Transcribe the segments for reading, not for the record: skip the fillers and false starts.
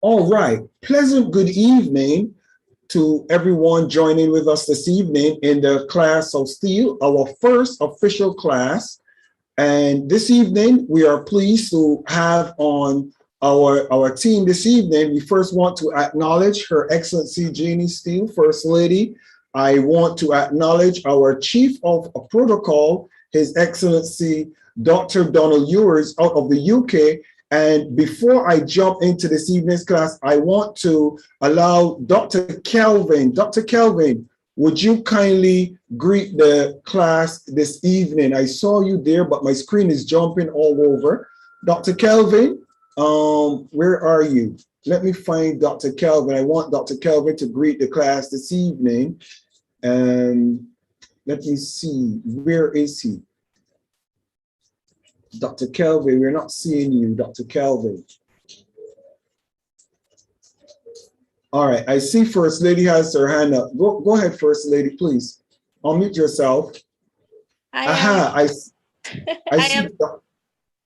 All right. Pleasant good evening to everyone joining with us this evening in the class of Steele, our first official class. And this evening, we are pleased to have on our team this evening. We first want to acknowledge Her Excellency Jeannie Steele, First Lady. I want to acknowledge our Chief of Protocol, His Excellency Dr. Donald Ewers out of the UK. And before I jump into this evening's class, I want to allow Dr. Kelvin. Dr. Kelvin, would you kindly greet the class this evening? I saw you there, but my screen is jumping all over. Dr. Kelvin, where are you? Let me find Dr. Kelvin. I want Dr. Kelvin to greet the class this evening. And let me see, where is he? Dr. Kelvin, we're not seeing you, Dr. Kelvin. All right, I see First Lady has her hand up. Go ahead, First Lady, please. Unmute yourself. I see.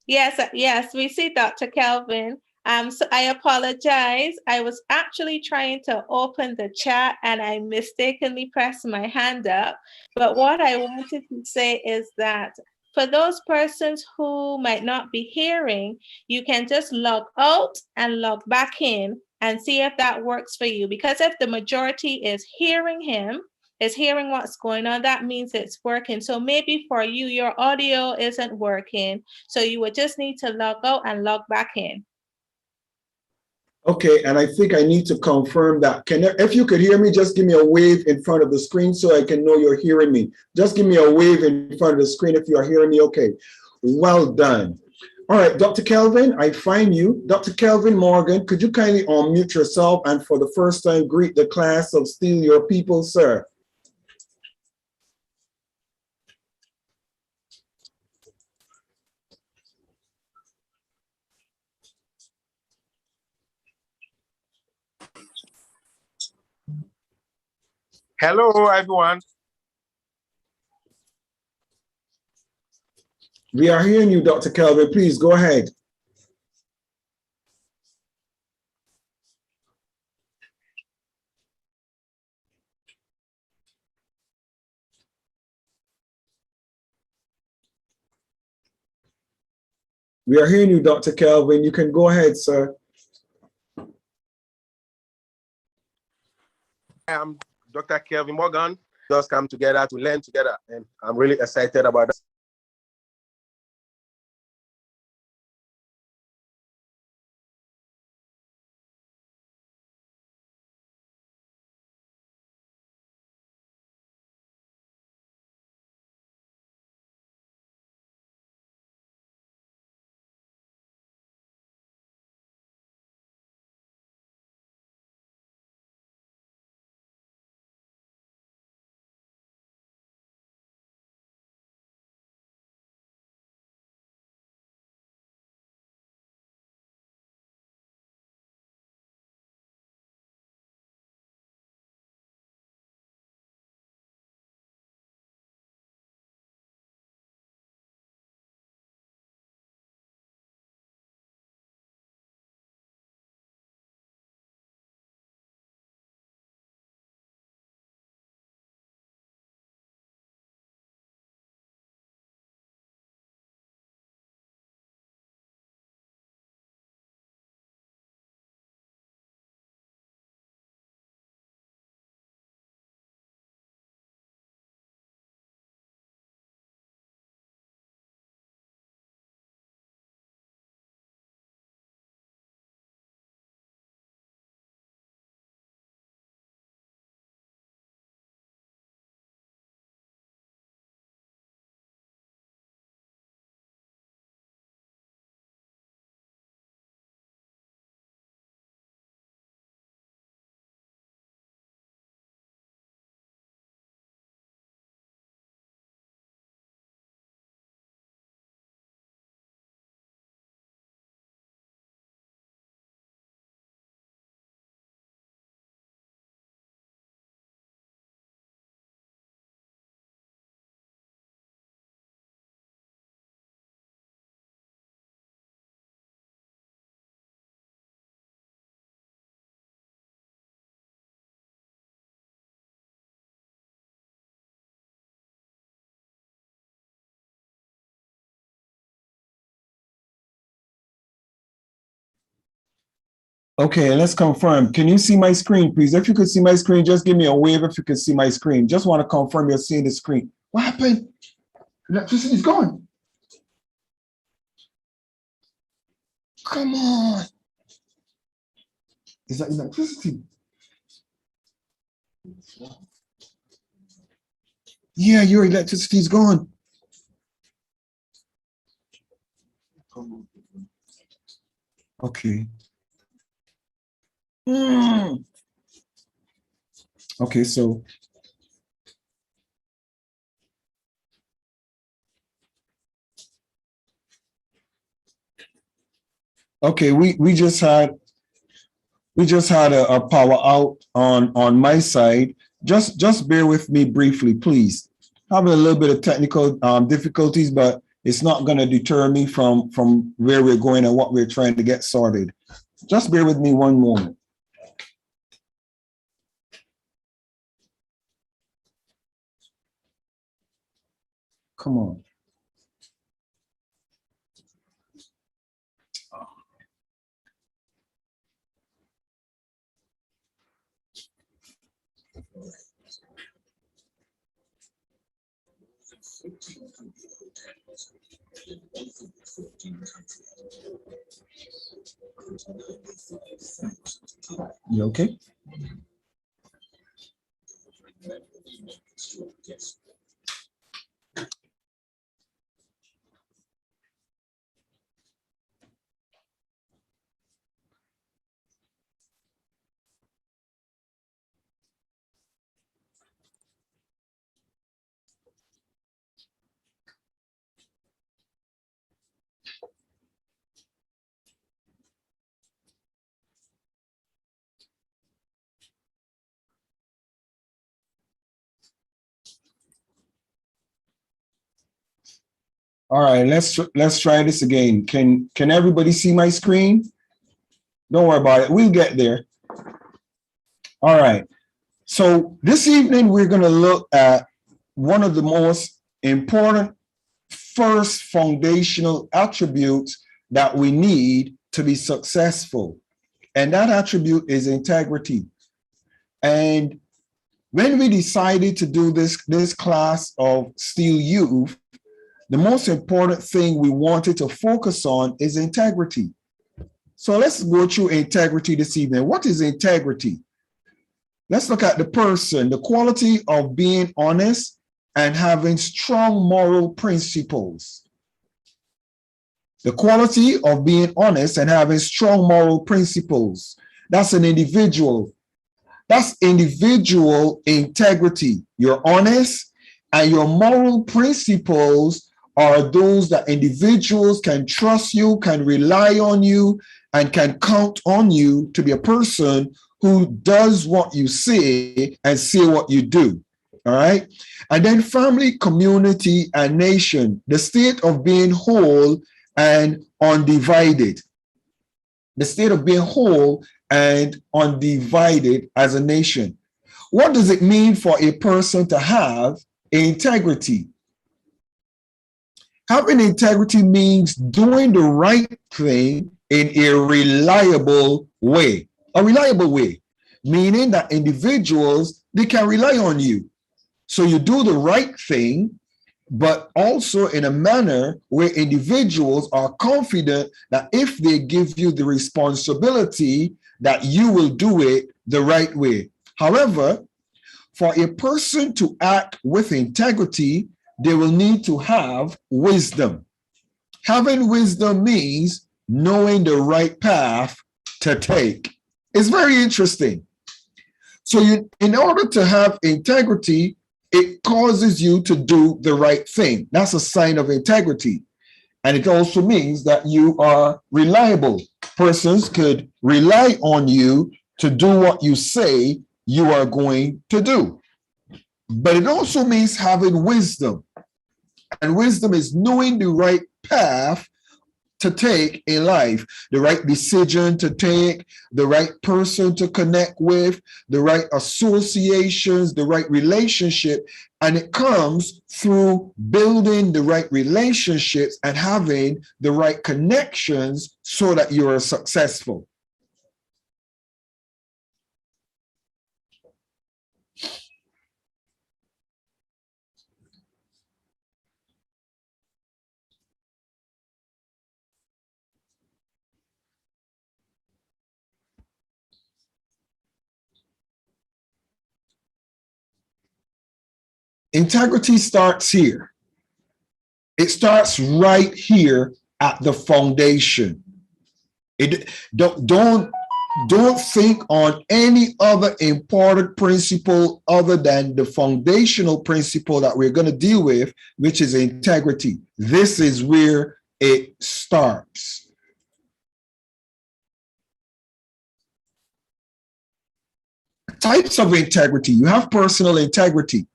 Yes, we see Dr. Kelvin. So I apologize. I was actually trying to open the chat and I mistakenly pressed my hand up. But what I wanted to say is that for those persons who might not be hearing, you can just log out and log back in and see if that works for you. Because if the majority is hearing him, is hearing what's going on, that means it's working. So maybe for you, your audio isn't working. So you would just need to log out and log back in. Okay, and I think I need to confirm that. If you could hear me, just give me a wave in front of the screen so I can know you're hearing me. Just give me a wave in front of the screen if you are hearing me. Okay, well done. All right, Dr. Kelvin, I find you. Dr. Kelvin Morgan, could you kindly unmute yourself and for the first time greet the class of Steele Your People, sir? Hello, everyone. We are hearing you, Dr. Kelvin. Please go ahead. We are hearing you, Dr. Kelvin. You can go ahead, sir. I'm Dr. Kelvin Morgan. Just come together to learn together, and I'm really excited about that. Okay, let's confirm. Can you see my screen, please? If you could see my screen, just give me a wave if you could see my screen. Just want to confirm you're seeing the screen. What happened? Electricity's gone. Come on. Is that electricity? Yeah, your electricity's gone. Okay. Okay, so okay, we just had a power out on my side. Just bear with me briefly, please. Having a little bit of technical difficulties, but it's not going to deter me from where we're going and what we're trying to get sorted. Just bear with me one moment. Come on. You okay? All right, let's try this again. Can everybody see my screen? Don't worry about it. We'll get there. All right. So this evening we're going to look at one of the most important first foundational attributes that we need to be successful. And that attribute is integrity. And when we decided to do this class of Steele Youth, the most important thing we wanted to focus on is integrity. So let's go through integrity this evening. What is integrity? Let's look at the person, the quality of being honest and having strong moral principles. The quality of being honest and having strong moral principles. That's an individual. That's individual integrity. You're honest, and your moral principles are those that individuals can trust you, can rely on you, and can count on you to be a person who does what you say and say what you do. All right. And then family, community, and nation, the state of being whole and undivided. The state of being whole and undivided as a nation. What does it mean for a person to have integrity? Having integrity means doing the right thing in a reliable way. A reliable way, meaning that individuals, they can rely on you. So you do the right thing, but also in a manner where individuals are confident that if they give you the responsibility, that you will do it the right way. However, for a person to act with integrity, they will need to have wisdom. Having wisdom means knowing the right path to take. It's very interesting. So in order to have integrity, it causes you to do the right thing. That's a sign of integrity. And it also means that you are reliable. Persons could rely on you to do what you say you are going to do. But it also means having wisdom. And wisdom is knowing the right path to take in life, the right decision to take, the right person to connect with, the right associations, the right relationship. And it comes through building the right relationships and having the right connections so that you are successful. Integrity starts here. It starts right here at the foundation. Don't think on any other important principle other than the foundational principle that we're going to deal with, which is integrity. This is where it starts. Types of integrity. You have personal integrity.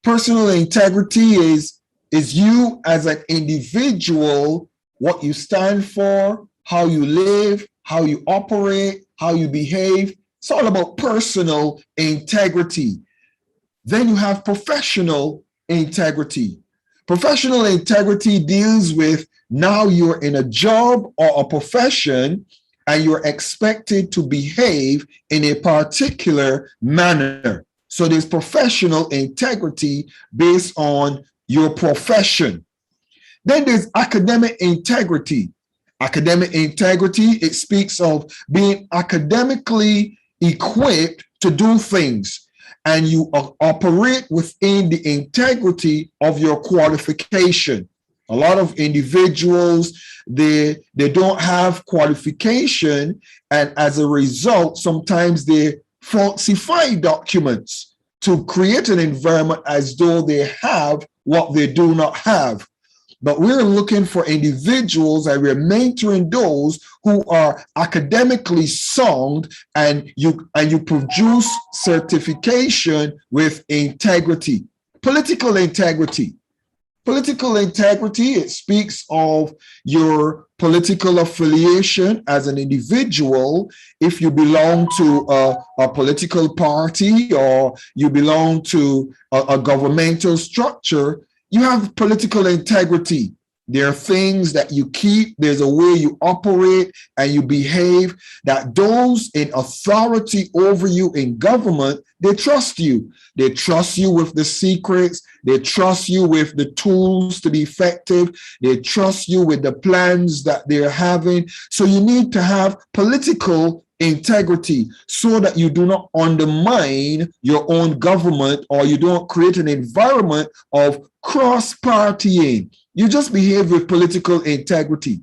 Personal integrity is you as an individual, what you stand for, how you live, how you operate, how you behave. It's all about personal integrity. Then you have professional integrity. Professional integrity deals with now you're in a job or a profession and you're expected to behave in a particular manner. So there's professional integrity based on your profession. Then there's academic integrity. Academic integrity, it speaks of being academically equipped to do things, and you operate within the integrity of your qualification. A lot of individuals, they don't have qualification, and as a result, sometimes they falsify documents to create an environment as though they have what they do not have. But we're looking for individuals and we're mentoring those who are academically sound, and you produce certification with integrity. Political integrity. Political integrity, it speaks of your political affiliation as an individual. If you belong to a political party or you belong to a governmental structure, you have political integrity. There are things that you keep, there's a way you operate and you behave that those in authority over you in government, they trust you. They trust you with the secrets. They trust you with the tools to be effective. They trust you with the plans that they're having. So you need to have political integrity so that you do not undermine your own government or you don't create an environment of cross-partying. You just behave with political integrity.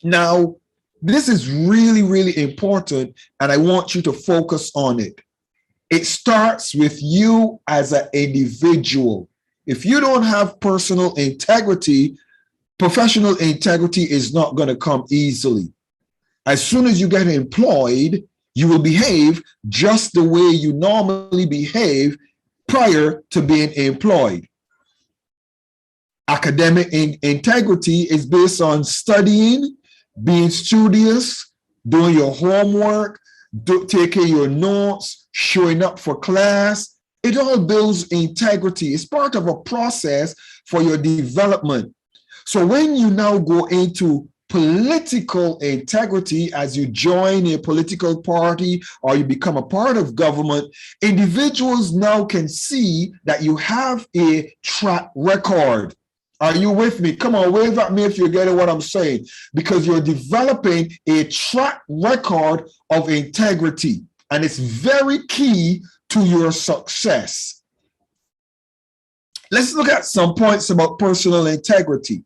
Now, this is really, really important, and I want you to focus on it. It starts with you as an individual. If you don't have personal integrity, professional integrity is not going to come easily. As soon as you get employed, you will behave just the way you normally behave prior to being employed. Academic integrity is based on studying, being studious, doing your homework, taking your notes, showing up for class. It all builds integrity. It's part of a process for your development. So when you now go into political integrity, as you join a political party or you become a part of government, individuals now can see that you have a track record. Are you with me? Come on, wave at me if you're getting what I'm saying, because you're developing a track record of integrity, and it's very key to your success. Let's look at some points about personal integrity.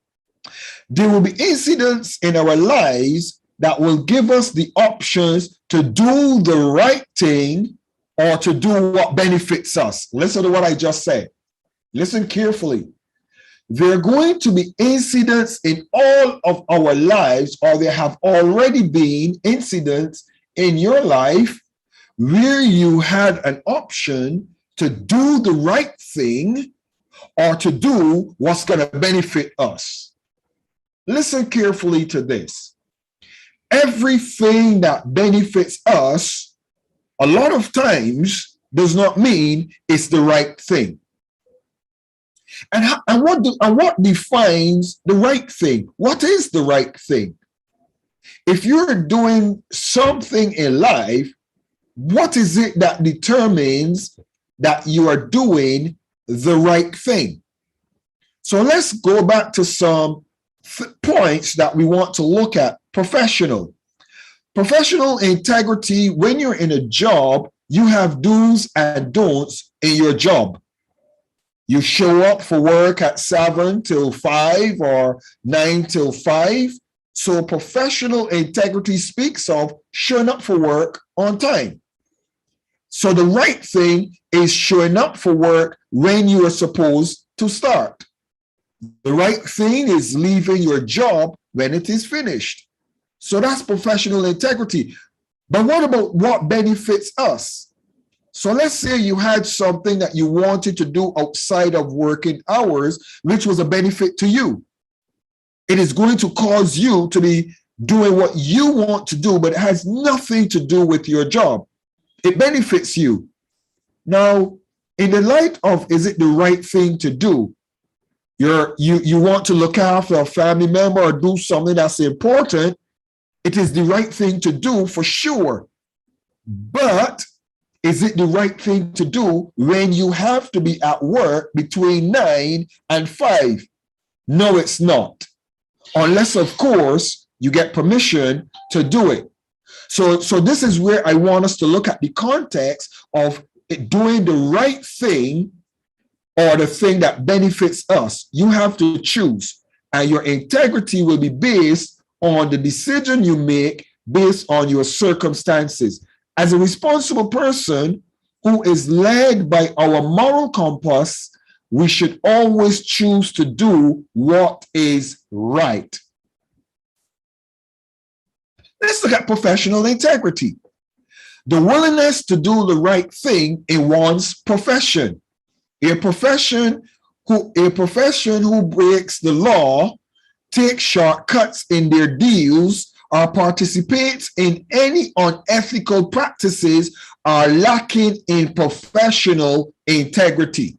There will be incidents in our lives that will give us the options to do the right thing or to do what benefits us. Listen to what I just said. Listen carefully. There are going to be incidents in all of our lives, or there have already been incidents in your life where you had an option to do the right thing or to do what's going to benefit us. Listen carefully to this. Everything that benefits us, a lot of times, does not mean it's the right thing. And what defines the right thing? What is the right thing? If you're doing something in life, what is it that determines that you are doing the right thing? So let's go back to some points that we want to look at. Professional integrity. When you're in a job, you have do's and don'ts in your job. You show up for work at 7 till 5 or 9 till 5. So professional integrity speaks of showing up for work on time. So the right thing is showing up for work when you are supposed to start. The right thing is leaving your job when it is finished. So that's professional integrity. But what about what benefits us? So let's say you had something that you wanted to do outside of working hours, which was a benefit to you. It is going to cause you to be doing what you want to do, but it has nothing to do with your job. It benefits you. Now, in the light of, is it the right thing to do? You want to look after a family member or do something that's important. It is the right thing to do for sure. But is it the right thing to do when you have to be at work between 9 and 5? No, it's not. Unless, of course, you get permission to do it. So this is where I want us to look at the context of doing the right thing or the thing that benefits us. You have to choose, and your integrity will be based on the decision you make based on your circumstances. As a responsible person who is led by our moral compass, we should always choose to do what is right. Let's look at professional integrity. The willingness to do the right thing in one's profession. A profession who breaks the law, takes shortcuts in their deals, or participates in any unethical practices are lacking in professional integrity.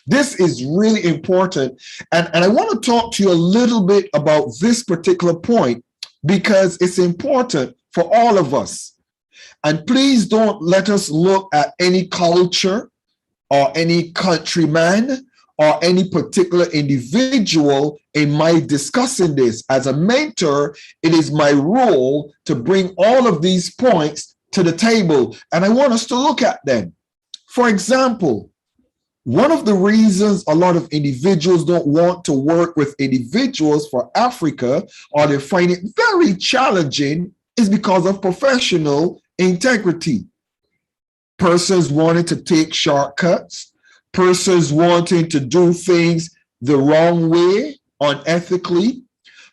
This is really important. And I want to talk to you a little bit about this particular point because it's important for all of us. And please don't let us look at any culture or any countryman or any particular individual in my discussing this. As a mentor, it is my role to bring all of these points to the table, and I want us to look at them. For example, one of the reasons a lot of individuals don't want to work with individuals for Africa, or they find it very challenging, is because of professional integrity. Persons wanting to take shortcuts, persons wanting to do things the wrong way, unethically,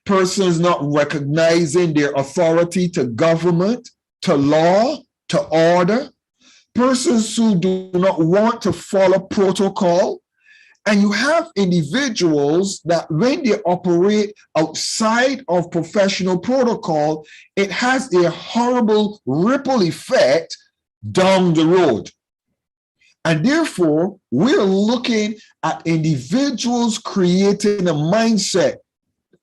persons not recognizing their authority to government, to law, to order, persons who do not want to follow protocol. And you have individuals that when they operate outside of professional protocol, it has a horrible ripple effect down the road. And therefore, we're looking at individuals creating a mindset.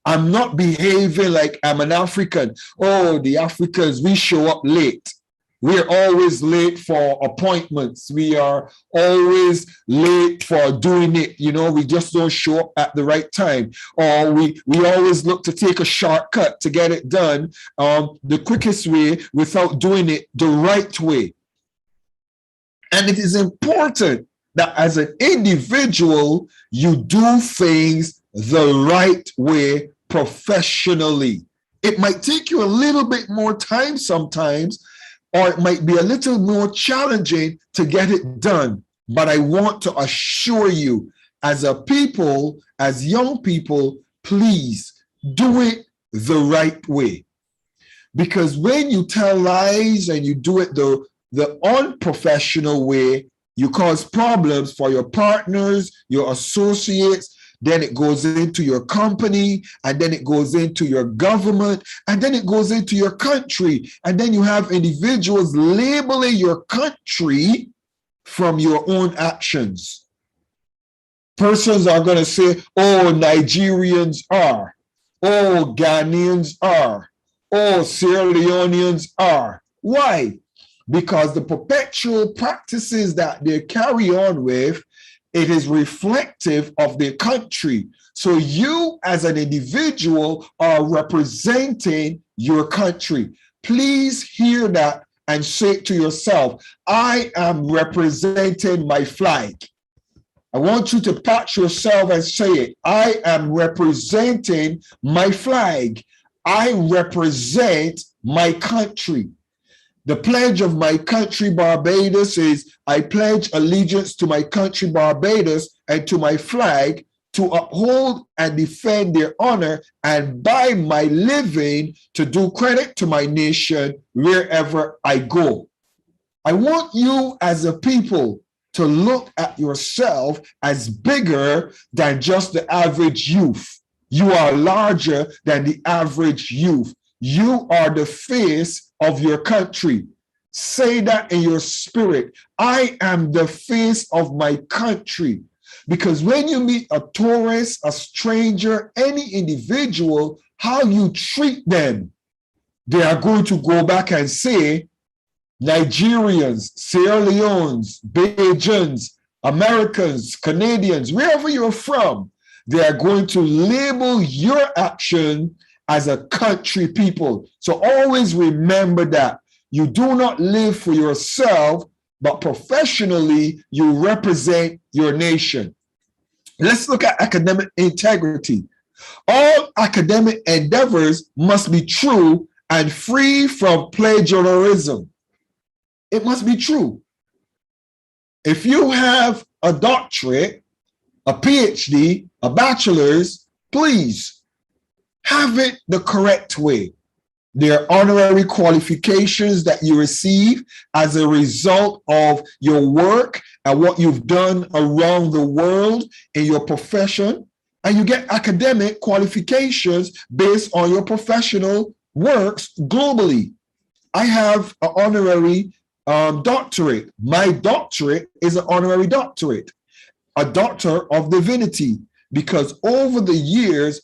I'm not behaving like I'm an African. Oh, the Africans, we show up late. We're always late for appointments. We are always late for doing it. You know, we just don't show up at the right time. Or we always look to take a shortcut to get it done the quickest way without doing it the right way. And it is important that as an individual, you do things the right way professionally. It might take you a little bit more time sometimes, or it might be a little more challenging to get it done. But I want to assure you, as a people, as young people, please do it the right way. Because when you tell lies and you do it the unprofessional way, you cause problems for your partners, your associates, then it goes into your company, and then it goes into your government, and then it goes into your country. And then you have individuals labeling your country from your own actions. Persons are going to say, oh, Nigerians are, oh, Ghanaians are, oh, Sierra Leoneans are. Why? Because the perpetual practices that they carry on with, it is reflective of their country. So you as an individual are representing your country. Please hear that and say to yourself, I am representing my flag. I want you to pat yourself and say it. I am representing my flag. I represent my country. The pledge of my country, Barbados, is I pledge allegiance to my country, Barbados, and to my flag, to uphold and defend their honor, and by my living to do credit to my nation wherever I go. I want you as a people to look at yourself as bigger than just the average youth. You are larger than the average youth. You are the face of your country. Say that in your spirit. I am the face of my country. Because when you meet a tourist, a stranger, any individual, how you treat them, they are going to go back and say, Nigerians, Sierra Leones, Bajans, Americans, Canadians, wherever you're from, they are going to label your action as a country people. So always remember that you do not live for yourself, but professionally, you represent your nation. Let's look at academic integrity. All academic endeavors must be true and free from plagiarism. It must be true. If you have a doctorate, a PhD, a bachelor's, please have it the correct way. There are honorary qualifications that you receive as a result of your work and what you've done around the world in your profession. And you get academic qualifications based on your professional works globally. I have an honorary doctorate. My doctorate is an honorary doctorate, a doctor of divinity, because over the years,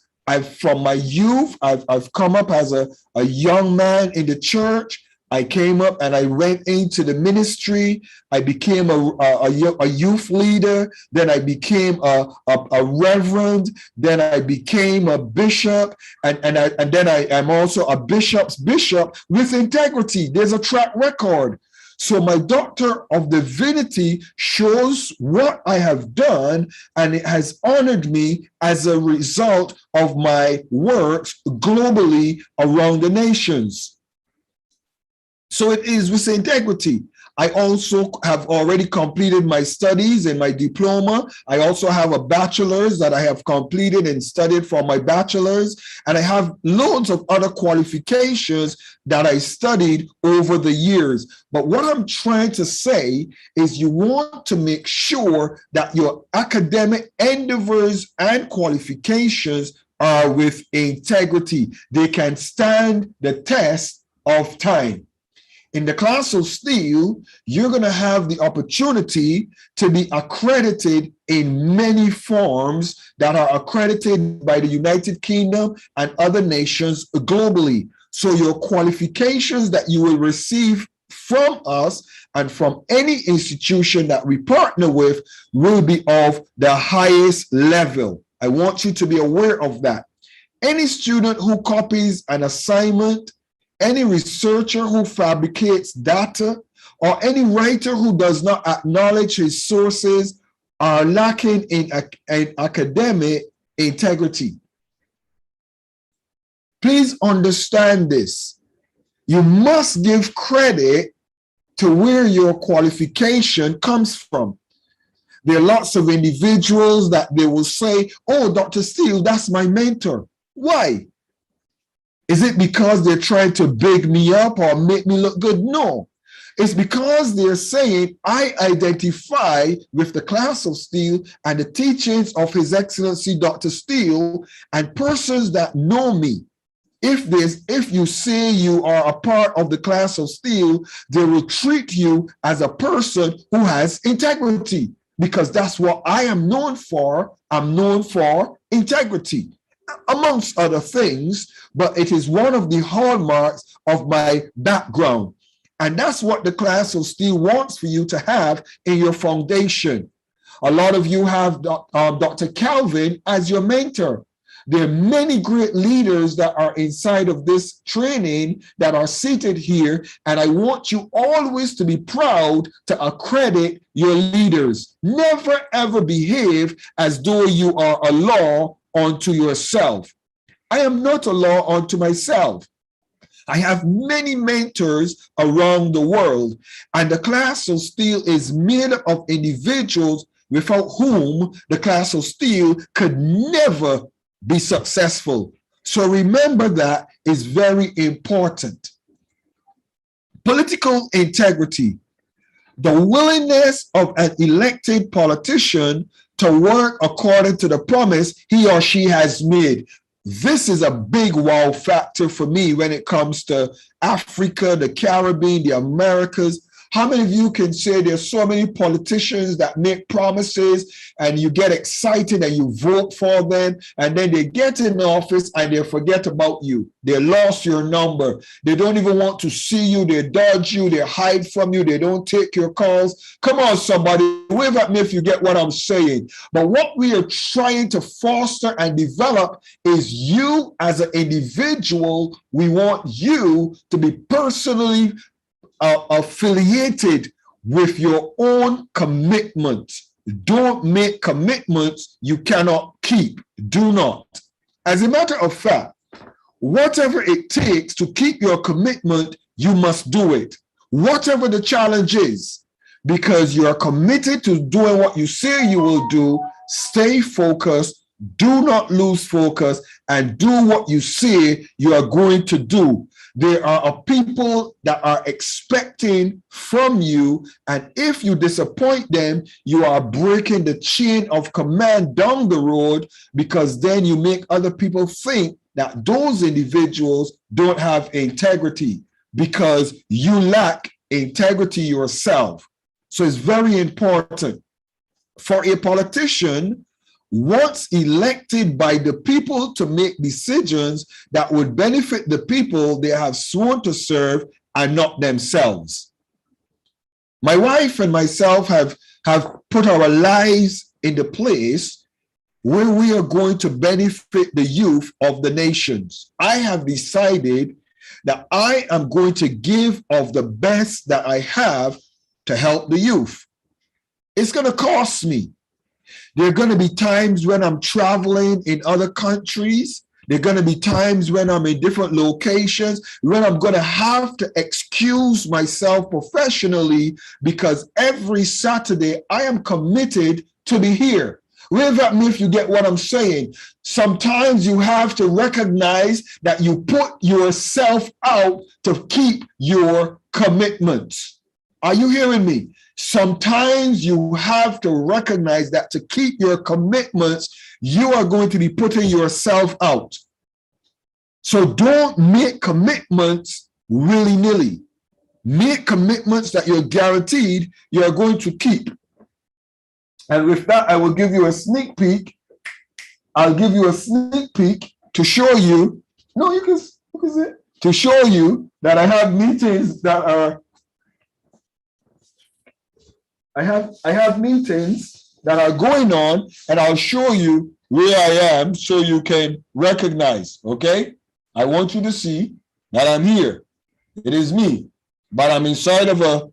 from my youth, I've come up as a young man in the church. I came up and I went into the ministry. I became a youth leader. Then I became a reverend. Then I became a bishop. And then I am also a bishop's bishop with integrity. There's a track record. So my doctor of divinity shows what I have done, and it has honored me as a result of my works globally around the nations. So it is with integrity. I also have already completed my studies and my diploma. I also have a bachelor's that I have completed and studied for my bachelor's. And I have loads of other qualifications that I studied over the years. But what I'm trying to say is you want to make sure that your academic endeavors and qualifications are with integrity. They can stand the test of time. In the class of Steele, you're going to have the opportunity to be accredited in many forms that are accredited by the United Kingdom and other nations globally. So your qualifications that you will receive from us and from any institution that we partner with will be of the highest level. I want you to be aware of that. Any student who copies an assignment, any researcher who fabricates data, or any writer who does not acknowledge his sources are lacking in academic integrity. Please understand this. You must give credit to where your qualification comes from. There are lots of individuals that they will say, oh, Dr. Steele, that's my mentor. Why? Is it because they're trying to big me up or make me look good? No. It's because they're saying, I identify with the class of Steele and the teachings of His Excellency Dr. Steele and persons that know me. If you say you are a part of the class of Steele, they will treat you as a person who has integrity, because that's what I am known for. I'm known for integrity, amongst other things, but it is one of the hallmarks of my background. And that's what the class of Steele wants for you to have in your foundation. A lot of you have Dr. Calvin as your mentor. There are many great leaders that are inside of this training that are seated here, and I want you always to be proud to accredit your leaders. Never ever behave as though you are a law unto yourself. I am not a law unto myself. I have many mentors around the world, and the class of Steele is made up of individuals without whom the class of Steele could never be successful. So remember that is very important. Political integrity, the willingness of an elected politician to work according to the promise he or she has made. This is a big wow factor for me when it comes to Africa, the Caribbean, the Americas. How many of you can say there's so many politicians that make promises and you get excited and you vote for them, and then they get in office and they forget about you. They lost your number. They don't even want to see you. They dodge you. They hide from you. They don't take your calls. Come on, somebody, wave at me if you get what I'm saying. But what we are trying to foster and develop is you as an individual. We want you to be personally affiliated with your own commitments. Don't make commitments you cannot keep. Do not. As a matter of fact, whatever it takes to keep your commitment, you must do it. Whatever the challenge is, because you are committed to doing what you say you will do. Stay focused. Do not lose focus and do what you say you are going to do. There are people that are expecting from you, and if you disappoint them, you are breaking the chain of command down the road, because then you make other people think that those individuals don't have integrity because you lack integrity yourself. So it's very important for a politician, once elected by the people, to make decisions that would benefit the people they have sworn to serve and not themselves. My wife and myself have put our lives in the place where we are going to benefit the youth of the nations. I have decided that I am going to give of the best that I have to help the youth. It's going to cost me. There are going to be times when I'm traveling in other countries. There are going to be times when I'm in different locations, when I'm going to have to excuse myself professionally, because every Saturday I am committed to be here. Wave at me if you get what I'm saying. Sometimes you have to recognize that you put yourself out to keep your commitments. Are you hearing me? Sometimes you have to recognize that to keep your commitments, you are going to be putting yourself out. So don't make commitments willy-nilly. Make commitments that you're guaranteed you're going to keep. And with that, I will give you a sneak peek. I'll give you a sneak peek to show you. No, you can see it. To show you that I have meetings that are. I have meetings that are going on, and I'll show you where I am so you can recognize, okay? I want you to see that I'm here. It is me, but I'm inside of a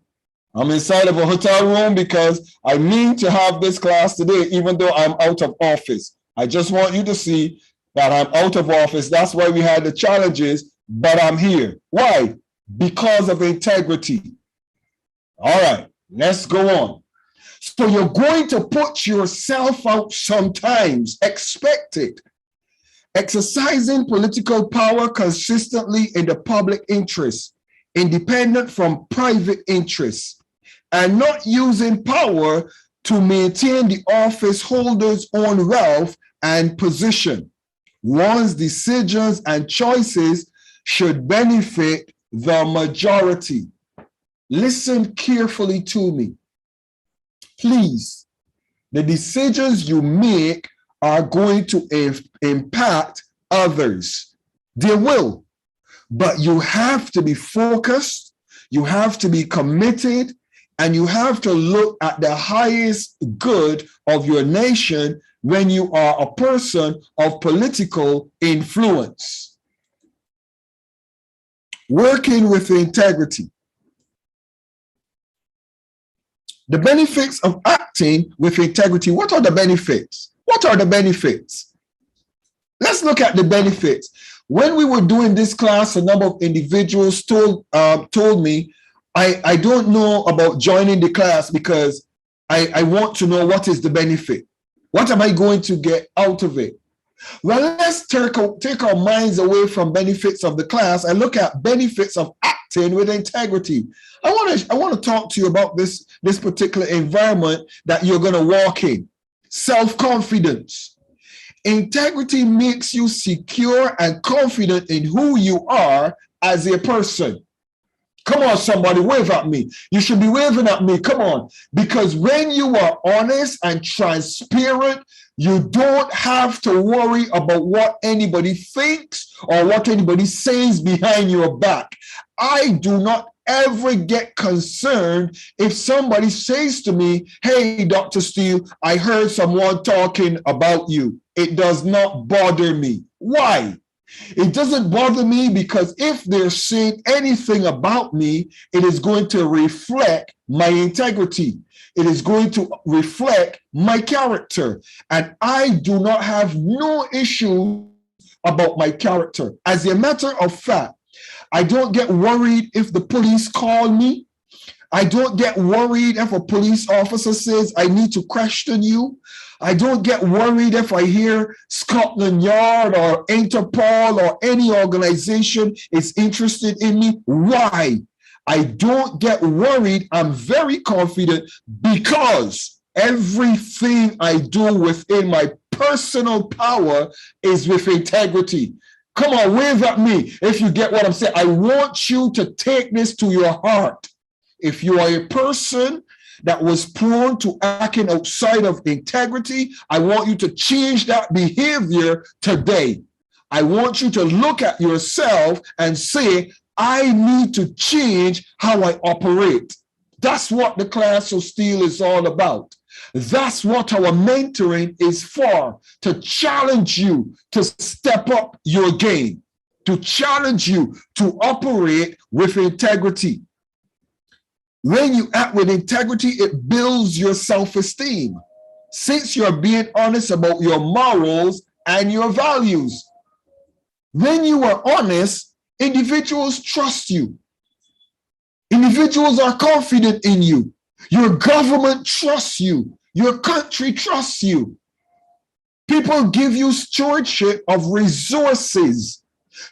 hotel room because I mean to have this class today, even though I'm out of office. I just want you to see that I'm out of office. That's why we had the challenges, but I'm here. Why? Because of integrity. All right. Let's go on. So you're going to put yourself out sometimes. Expect it. Exercising political power consistently in the public interest, independent from private interests, and not using power to maintain the office holder's own wealth and position. One's decisions and choices should benefit the majority. Listen carefully to me. Please, the decisions you make are going to impact others. They will, but you have to be focused, you have to be committed, and you have to look at the highest good of your nation when you are a person of political influence. Working with integrity. The benefits of acting with integrity. What are the benefits? What are the benefits? Let's look at the benefits. When we were doing this class, a number of individuals told me, I don't know about joining the class because I want to know what is the benefit. What am I going to get out of it? Well, let's take our minds away from benefits of the class and look at benefits of acting with integrity. I want to talk to you about this particular environment that you're going to walk in. Self-confidence. Integrity makes you secure and confident in who you are as a person. Come on, somebody, wave at me. You should be waving at me. Come on. Because when you are honest and transparent, you don't have to worry about what anybody thinks or what anybody says behind your back. I do not ever get concerned if somebody says to me, hey, Dr. Steele, I heard someone talking about you. It does not bother me. Why? It doesn't bother me because if they're saying anything about me, it is going to reflect my integrity. It is going to reflect my character. And I do not have no issue about my character. As a matter of fact, I don't get worried if the police call me. I don't get worried if a police officer says, I need to question you. I don't get worried if I hear Scotland Yard or Interpol or any organization is interested in me. Why? I don't get worried. I'm very confident because everything I do within my personal power is with integrity. Come on, wave at me if you get what I'm saying. I want you to take this to your heart. If you are a person that was prone to acting outside of integrity, I want you to change that behavior today. I want you to look at yourself and say, I need to change how I operate. That's what the class of Steele is all about. That's what our mentoring is for, to challenge you to step up your game, to challenge you to operate with integrity. When you act with integrity, it builds your self-esteem, since you're being honest about your morals and your values. When you are honest, individuals trust you. Individuals are confident in you. Your government trusts you. Your country trusts you. People give you stewardship of resources.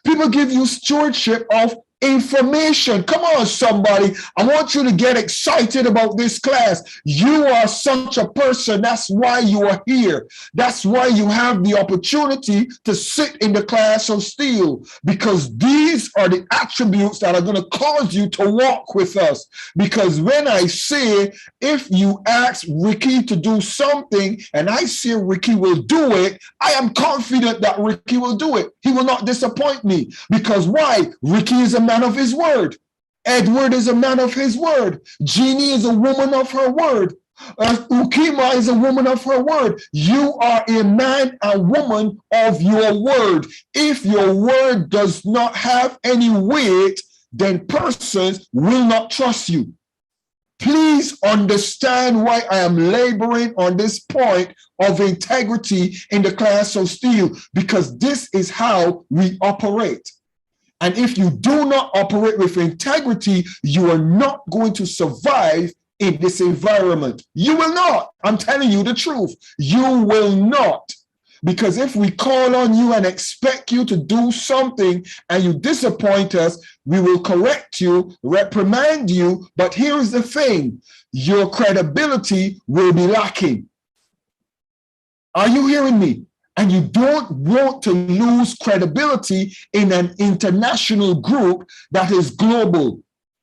People give you stewardship of information. Come on, somebody. I want you to get excited about this class. You are such a person. That's why you are here. That's why you have the opportunity to sit in the class of Steele, because these are the attributes that are going to cause you to walk with us. Because when I say, if you ask Ricky to do something and I say Ricky will do it, I am confident that Ricky will do it. He will not disappoint me. Because why? Ricky is a man of his word. Edward is a man of his word. Jeannie is a woman of her word. Ukima is a woman of her word. You are a man and woman of your word. If your word does not have any weight, then persons will not trust you. Please understand why I am laboring on this point of integrity in the class of Steele, because this is how we operate. And if you do not operate with integrity, you are not going to survive in this environment. You will not. I'm telling you the truth. You will not. Because if we call on you and expect you to do something and you disappoint us, we will correct you, reprimand you. But here's the thing, your credibility will be lacking. Are you hearing me? And you don't want to lose credibility in an international group that is global.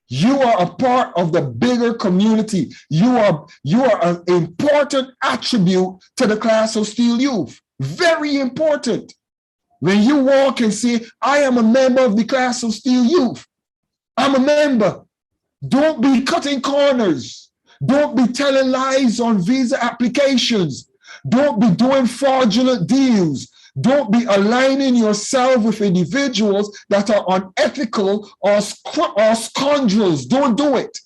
You are a part of the bigger community. You are an important attribute to the class of Steele youth. Very important. When you walk and say, I am a member of the class of Steele youth, I'm a member. Don't be cutting corners. Don't be telling lies on visa applications. Don't be doing fraudulent deals. Don't be aligning yourself with individuals that are unethical or scoundrels. Don't do it.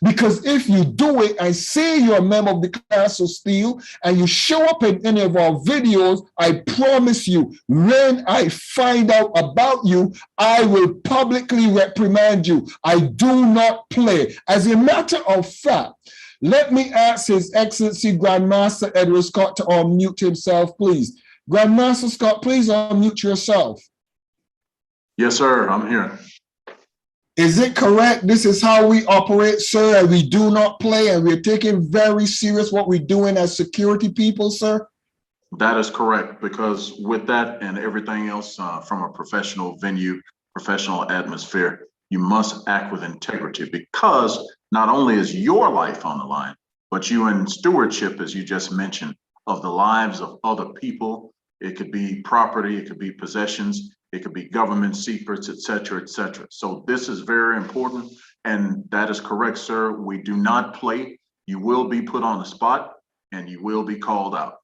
Because if you do it and say you're a member of the class of Steele and you show up in any of our videos, I promise you, when I find out about you, I will publicly reprimand you. I do not play. As a matter of fact, let me ask His Excellency Grandmaster Edward Scott to unmute himself, please. Grandmaster Scott, please unmute yourself. Yes, sir, I'm here. Is it correct? This is how we operate, sir, and we do not play, and we're taking very serious what we're doing as security people, sir? That is correct, because with that and everything else from a professional venue, professional atmosphere, you must act with integrity, because not only is your life on the line, but you in stewardship, as you just mentioned, of the lives of other people. It could be property, it could be possessions, it could be government secrets, et cetera, et cetera. So this is very important. And that is correct, sir. We do not play. You will be put on the spot and you will be called out.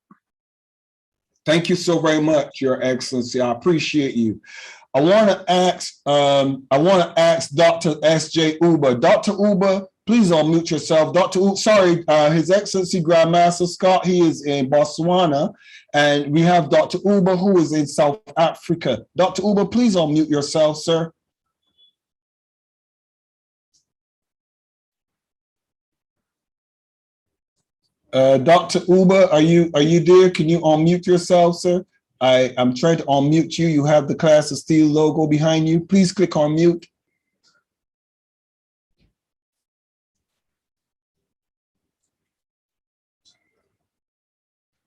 Thank you so very much, Your Excellency. I appreciate you. I want to ask Dr. S.J. Uber. Dr. Uber, please unmute yourself. Dr. Uber, sorry, His Excellency Grandmaster Scott, he is in Botswana. And we have Dr. Uber, who is in South Africa. Dr. Uber, please unmute yourself, sir. Dr. Uber, are you there? Can you unmute yourself, sir? I'm trying to unmute you. You have the Class of Steele logo behind you. Please click on mute.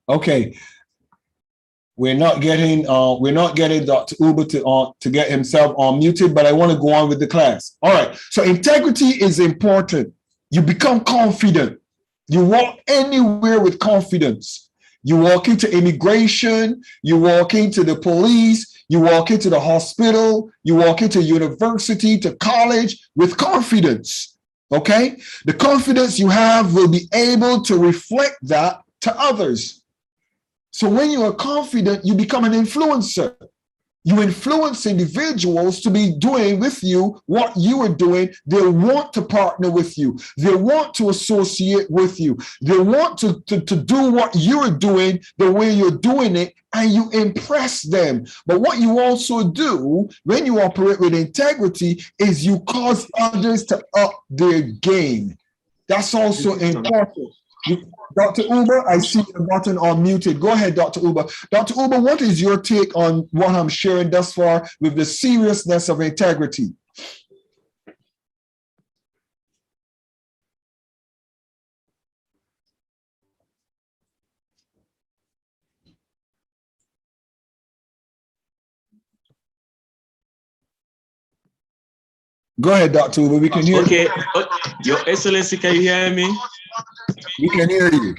Okay. We're not getting Dr. Uber to get himself unmuted, but I want to go on with the class. All right. So integrity is important. You become confident. You walk anywhere with confidence. You walk into immigration, you walk into the police, you walk into the hospital, you walk into university, to college with confidence. Okay? The confidence you have will be able to reflect that to others. So when you are confident, you become an influencer. You influence individuals to be doing with you what you are doing. They want to partner with you. They want to associate with you. They want to do what you're doing the way you're doing it, and you impress them. But what you also do when you operate with integrity is you cause others to up their game. That's also important. Dr. Uber, I see the button unmuted. Go ahead, Dr. Uber. Dr. Uber, what is your take on what I'm sharing thus far with the seriousness of integrity? Go ahead, Dr. Uber. We can hear you. Okay. Your Excellency, can you hear me? We can hear you.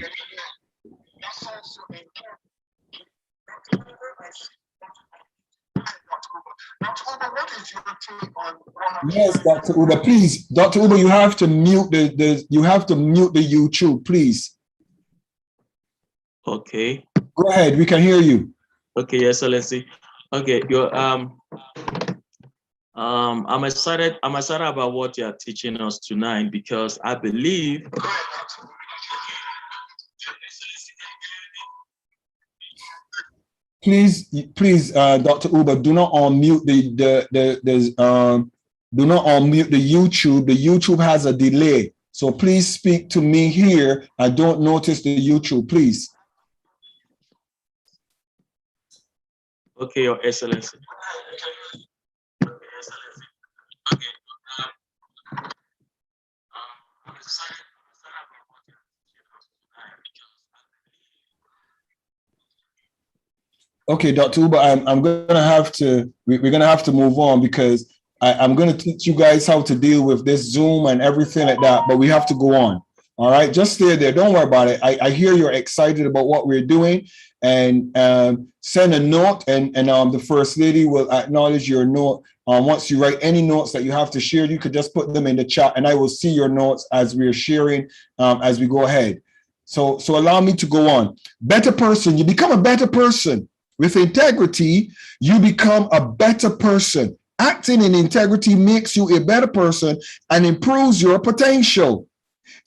Yes, Dr. Uber, please, Dr. Uber, you have to mute the YouTube, please. Okay. Go ahead, we can hear you. Okay, Your Excellency. Okay, I'm excited about what you are teaching us tonight, because I believe Please, Dr. Uber, do not unmute do not unmute the YouTube. The YouTube has a delay. So please speak to me here. I don't notice the YouTube, please. Okay, Your Excellency. Okay, Dr. Uber, I'm gonna have to, we're gonna have to move on, because I'm gonna teach you guys how to deal with this Zoom and everything like that, but we have to go on. All right, just stay there. Don't worry about it. I hear you're excited about what we're doing, and send a note, and the First Lady will acknowledge your note. Once you write any notes that you have to share, you could just put them in the chat, and I will see your notes as we're sharing as we go ahead. So allow me to go on. Better person, you become a better person. With integrity, you become a better person. Acting in integrity makes you a better person and improves your potential.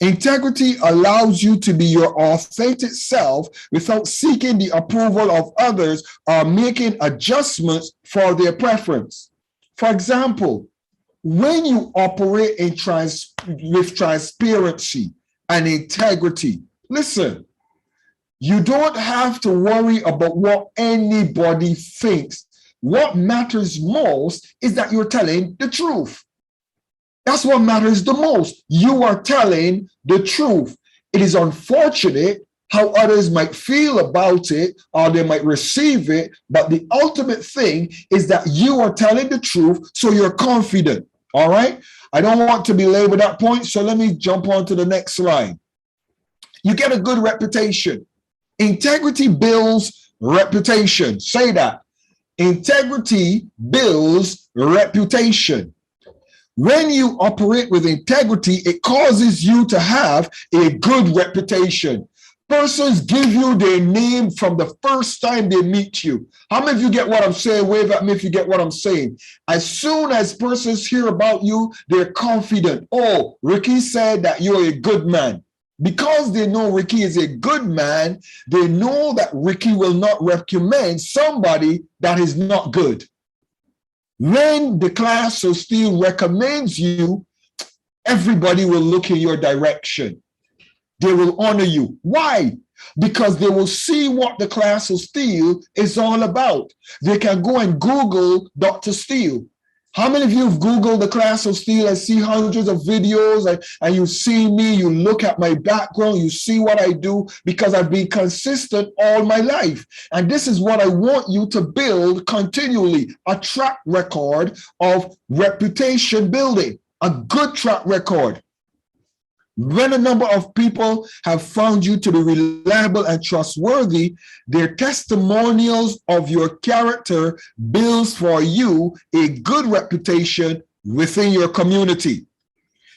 Integrity allows you to be your authentic self without seeking the approval of others or making adjustments for their preference. For example, when you operate with transparency and integrity, listen, you don't have to worry about what anybody thinks. What matters most is that you're telling the truth. That's what matters the most. You are telling the truth. It is unfortunate how others might feel about it or they might receive it, but the ultimate thing is that you are telling the truth, so you're confident. All right? I don't want to belabor that point, so let me jump on to the next slide. You get a good reputation. Integrity builds reputation. Say that. Integrity builds reputation. When you operate with integrity, it causes you to have a good reputation. Persons give you their name from the first time they meet you. How many of you get what I'm saying? Wave at me if you get what I'm saying. As soon as persons hear about you, they're confident. Oh, Ricky said that you're a good man. Because they know Ricky is a good man, they know that Ricky will not recommend somebody that is not good. When the class of Steele recommends you, everybody will look in your direction. They will honor you. Why? Because they will see what the class of Steele is all about. They can go and Google Dr. Steele. How many of you have Googled the class of Steele and see hundreds of videos and you see me, you look at my background, you see what I do, because I've been consistent all my life. And this is what I want you to build continually, a track record of reputation building, a good track record. When a number of people have found you to be reliable and trustworthy, their testimonials of your character builds for you a good reputation within your community.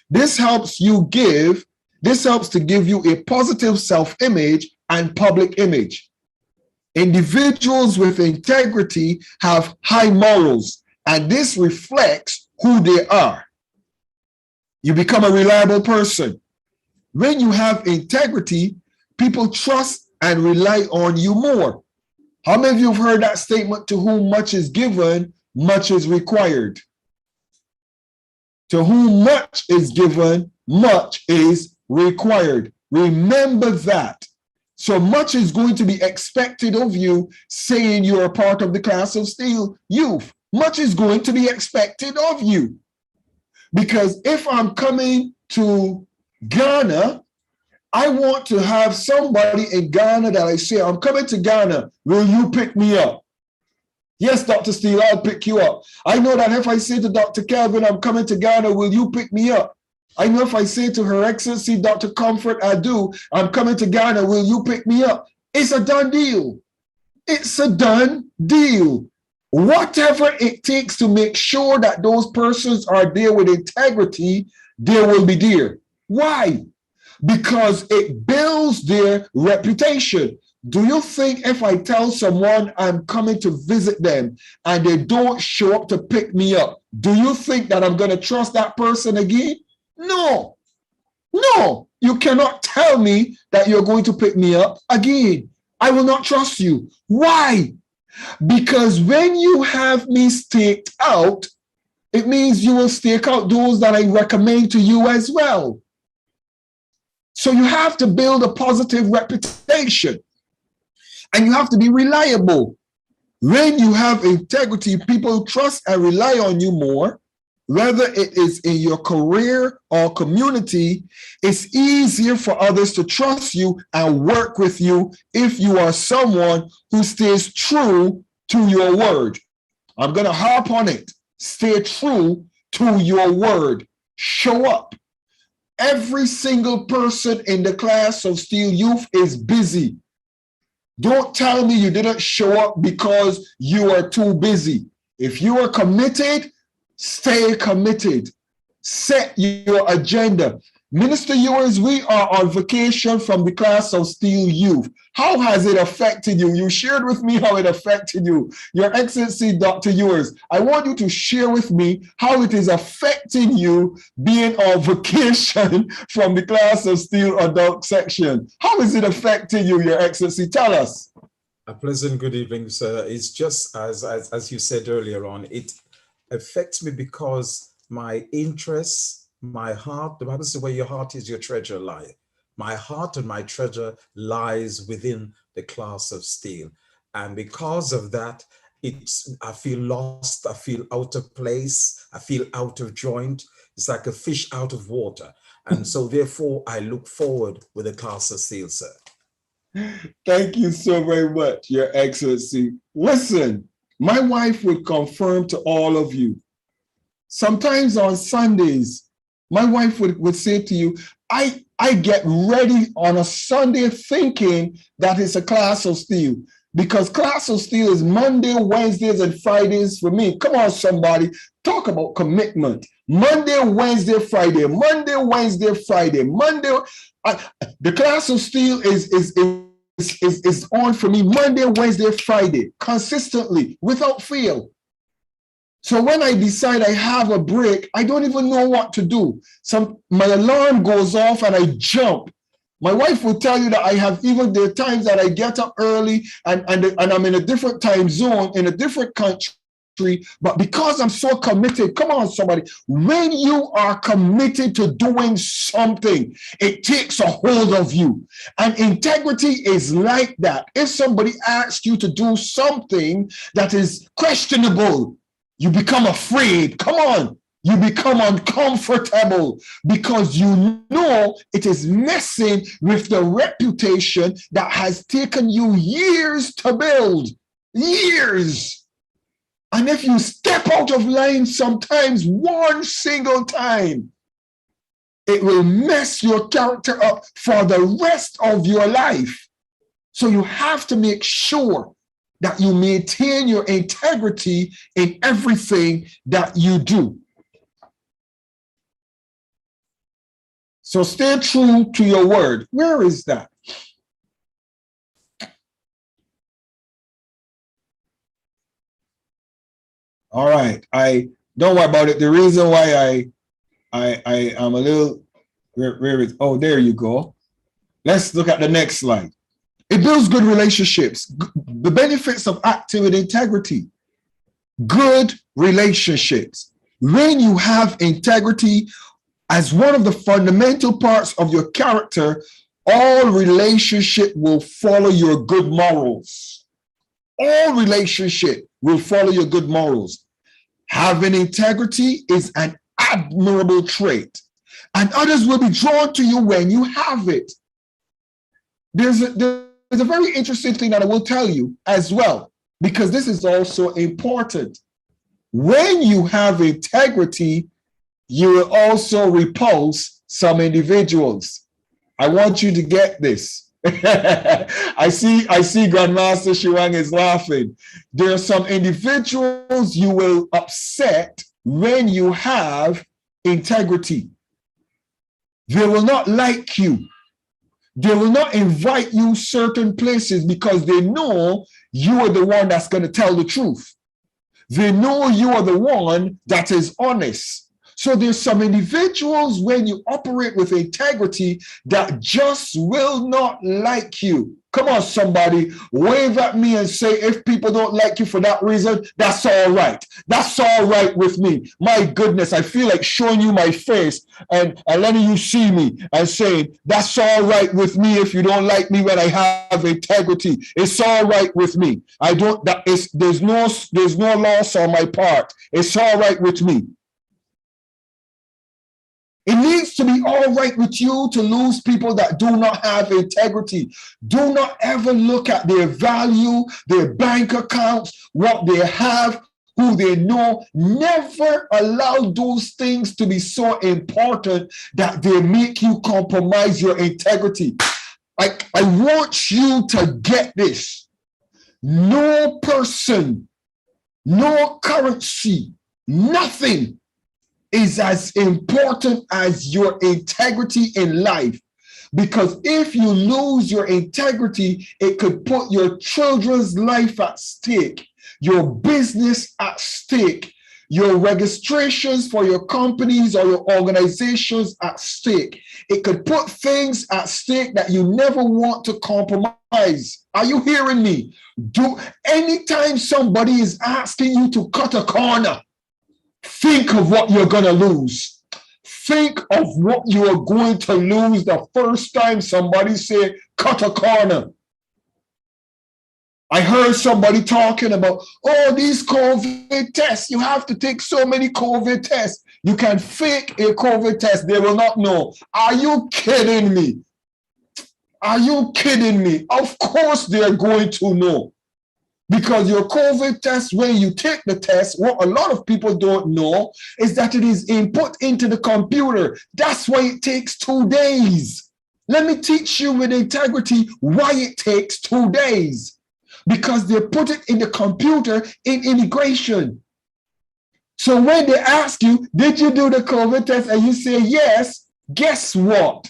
This helps to give you a positive self-image and public image. Individuals with integrity have high morals, and this reflects who they are. You become a reliable person. When you have integrity, people trust and rely on you more. How many of you have heard that statement, to whom much is given, much is required? To whom much is given, much is required. Remember that. So much is going to be expected of you, saying you're a part of the class of Steele youth. Much is going to be expected of you. Because if I'm coming to Ghana, I want to have somebody in Ghana that I say, I'm coming to Ghana, will you pick me up? Yes, Dr. Steele, I'll pick you up. I know that if I say to Dr. Kelvin, I'm coming to Ghana, will you pick me up? I know if I say to Her Excellency, Dr. Comfort Adu, I'm coming to Ghana, will you pick me up? It's a done deal. It's a done deal. Whatever it takes to make sure that those persons are there with integrity, they will be there. Why? Because it builds their reputation. Do you think if I tell someone I'm coming to visit them and they don't show up to pick me up, do you think that I'm going to trust that person again? No. No, you cannot tell me that you're going to pick me up again. I will not trust you. Why? Because when you have me staked out, it means you will stake out those that I recommend to you as well. So you have to build a positive reputation and you have to be reliable. When you have integrity, people trust and rely on you more. Whether it is in your career or community, it's easier for others to trust you and work with you if you are someone who stays true to your word. I'm going to harp on it. Stay true to your word. Show up. Every single person in the class of Steele Youth is busy. Don't tell me you didn't show up because you are too busy. If you are committed, stay committed. Set your agenda. Minister Ewers, we are on vacation from the class of Steele Youth. How has it affected you? You shared with me how it affected you. Your Excellency, Dr. Ewers, I want you to share with me how it is affecting you being on vacation from the class of Steele adult section. How is it affecting you, Your Excellency? Tell us. A pleasant good evening, sir. It's just as you said earlier on, it affects me because my interests, my heart, the Bible says where your heart is, your treasure lie. My heart and my treasure lies within the class of Steele. And because of that, I feel lost, I feel out of place, I feel out of joint. It's like a fish out of water. And so therefore, I look forward with the class of Steele, sir. Thank you so very much, Your Excellency. Listen, my wife would confirm to all of you. Sometimes on Sundays, my wife would say to you, I get ready on a Sunday thinking that it's a class of Steele, because class of Steele is Monday, Wednesdays, and Fridays for me. Come on, somebody, talk about commitment. Monday, Wednesday, Friday, Monday, Wednesday, Friday, Monday. The class of Steele is on for me Monday, Wednesday, Friday, consistently, without fail. So when I decide I have a break, I don't even know what to do. My alarm goes off and I jump. My wife will tell you that I have even the times that I get up early and I'm in a different time zone, in a different country, but because I'm so committed, come on somebody, when you are committed to doing something, it takes a hold of you. And integrity is like that. If somebody asks you to do something that is questionable, you become afraid. Come on. You become uncomfortable because you know it is messing with the reputation that has taken you years to build. Years. And if you step out of line sometimes one single time, it will mess your character up for the rest of your life. So you have to make sure that you maintain your integrity in everything that you do. So stay true to your word. Where is that? All right. I don't worry about it. The reason why I am a little, where is, oh, there you go. Let's look at the next slide. It builds good relationships. The benefits of acting with integrity. Good relationships. When you have integrity as one of the fundamental parts of your character, all relationship will follow your good morals. All relationship will follow your good morals. Having integrity is an admirable trait, and others will be drawn to you when you have it. There's a very interesting thing that I will tell you as well, because this is also important. When you have integrity, you will also repulse some individuals. I want you to get this. I see Grandmaster Shiwang is laughing. There are some individuals you will upset when you have integrity. They will not like you. They will not invite you certain places because they know you are the one that's going to tell the truth. They know you are the one that is honest. So there's some individuals when you operate with integrity that just will not like you. Come on, somebody, wave at me and say, if people don't like you for that reason, that's all right. That's all right with me. My goodness, I feel like showing you my face and letting you see me and saying, that's all right with me if you don't like me when I have integrity. It's all right with me. There's no loss on my part. It's all right with me. It needs to be all right with you to lose people that do not have integrity. Do not ever look at their value, their bank accounts, what they have, who they know. Never allow those things to be so important that they make you compromise your integrity. I want you to get this. No person, no currency, nothing is as important as your integrity in life. Because if you lose your integrity, it could put your children's life at stake, your business at stake, your registrations for your companies or your organizations at stake. It could put things at stake that you never want to compromise. Are you hearing me? Anytime somebody is asking you to cut a corner, think of what you're going to lose. Think of what you are going to lose the first time somebody say, cut a corner. I heard somebody talking about, oh, these COVID tests. You have to take so many COVID tests. You can fake a COVID test. They will not know. Are you kidding me? Are you kidding me? Of course they're going to know. Because your COVID test, when you take the test, what a lot of people don't know is that it is input into the computer. That's why it takes 2 days. Let me teach you with integrity why it takes 2 days. Because they put it in the computer in immigration. So when they ask you, did you do the COVID test? And you say yes, guess what?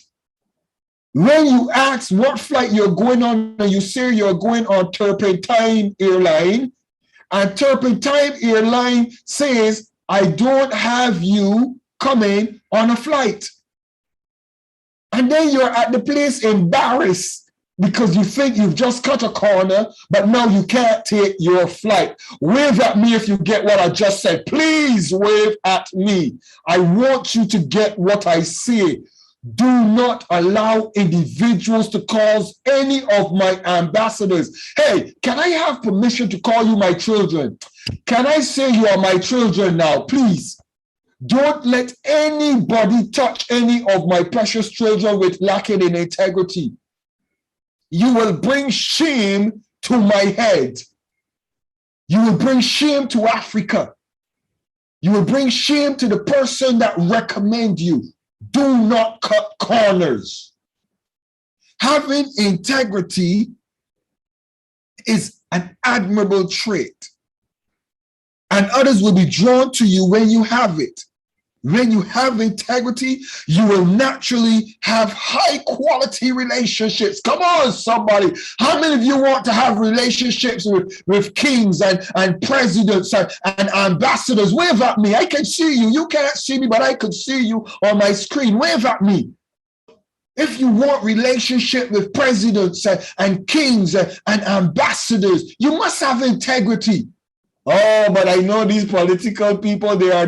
When you ask what flight you're going on, and you say you're going on Turpentine Airline, and Turpentine Airline says, I don't have you coming on a flight. And then you're at the place embarrassed because you think you've just cut a corner, but now you can't take your flight. Wave at me if you get what I just said. Please wave at me. I want you to get what I say. Do not allow individuals to cause any of my ambassadors. Hey, can I have permission to call you my children? Can I say you are my children now, please? Don't let anybody touch any of my precious children with lacking in integrity. You will bring shame to my head. You will bring shame to Africa. You will bring shame to the person that recommends you. Do not cut corners. Having integrity is an admirable trait, and others will be drawn to you when you have it. When you have integrity, you will naturally have high quality relationships. Come on, somebody. How many of you want to have relationships with kings and presidents and ambassadors? Wave at me. I can see you. You can't see me, but I can see you on my screen. Wave at me. If you want relationship with presidents and kings and ambassadors, you must have integrity. Oh, but I know these political people, they are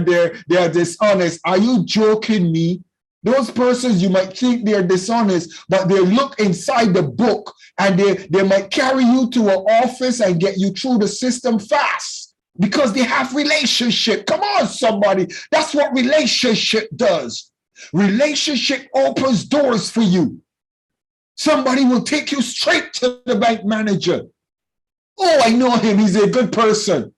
dishonest. Are you joking me? Those persons, you might think they're dishonest, but they look inside the book and they might carry you to an office and get you through the system fast because they have relationship. Come on, somebody. That's what relationship does. Relationship opens doors for you. Somebody will take you straight to the bank manager. Oh, I know him. He's a good person.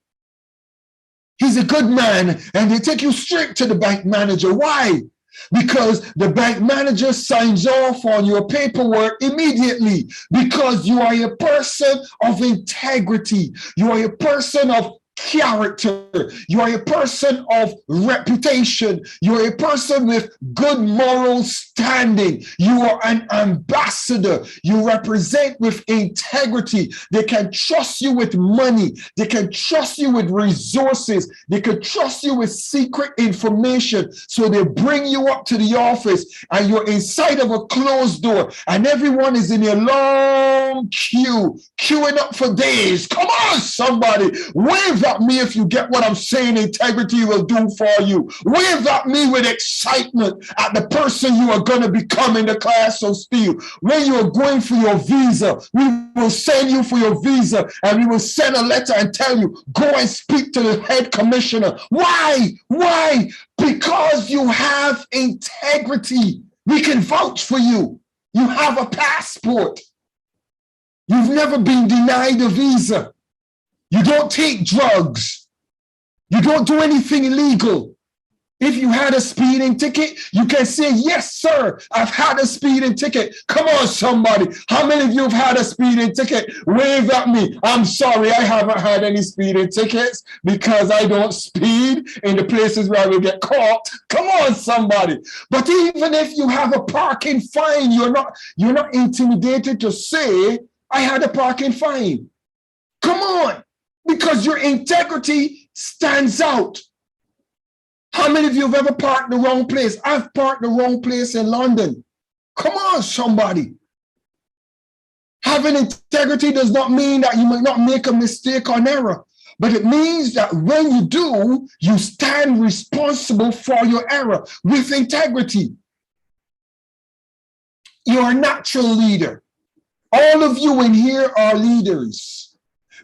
He's a good man, and they take you straight to the bank manager. Why? Because the bank manager signs off on your paperwork immediately because you are a person of integrity. You are a person of character. You are a person of reputation. You are a person with good moral standing. You are an ambassador. You represent with integrity. They can trust you with money. They can trust you with resources. They can trust you with secret information. So they bring you up to the office and you're inside of a closed door and everyone is in a long queue, queuing up for days. Come on, somebody. Wave at me if you get what I'm saying. Integrity will do for you. Wave at me with excitement at the person you are going to become in the class of Steele. When you are going for your visa, we will send you for your visa and we will send a letter and tell you, go and speak to the head commissioner. Why? Why? Because you have integrity. We can vouch for you. You have a passport. You've never been denied a visa. You don't take drugs. You don't do anything illegal. If you had a speeding ticket, you can say, yes, sir, I've had a speeding ticket. Come on, somebody. How many of you have had a speeding ticket? Wave at me. I'm sorry, I haven't had any speeding tickets because I don't speed in the places where I will get caught. Come on, somebody. But even if you have a parking fine, you're not intimidated to say, I had a parking fine. Come on, because your integrity stands out. How many of you have ever parked the wrong place? I've parked the wrong place in London. Come on, somebody. Having integrity does not mean that you might not make a mistake or an error, but it means that when you do, you stand responsible for your error with integrity. You're a natural leader. All of you in here are leaders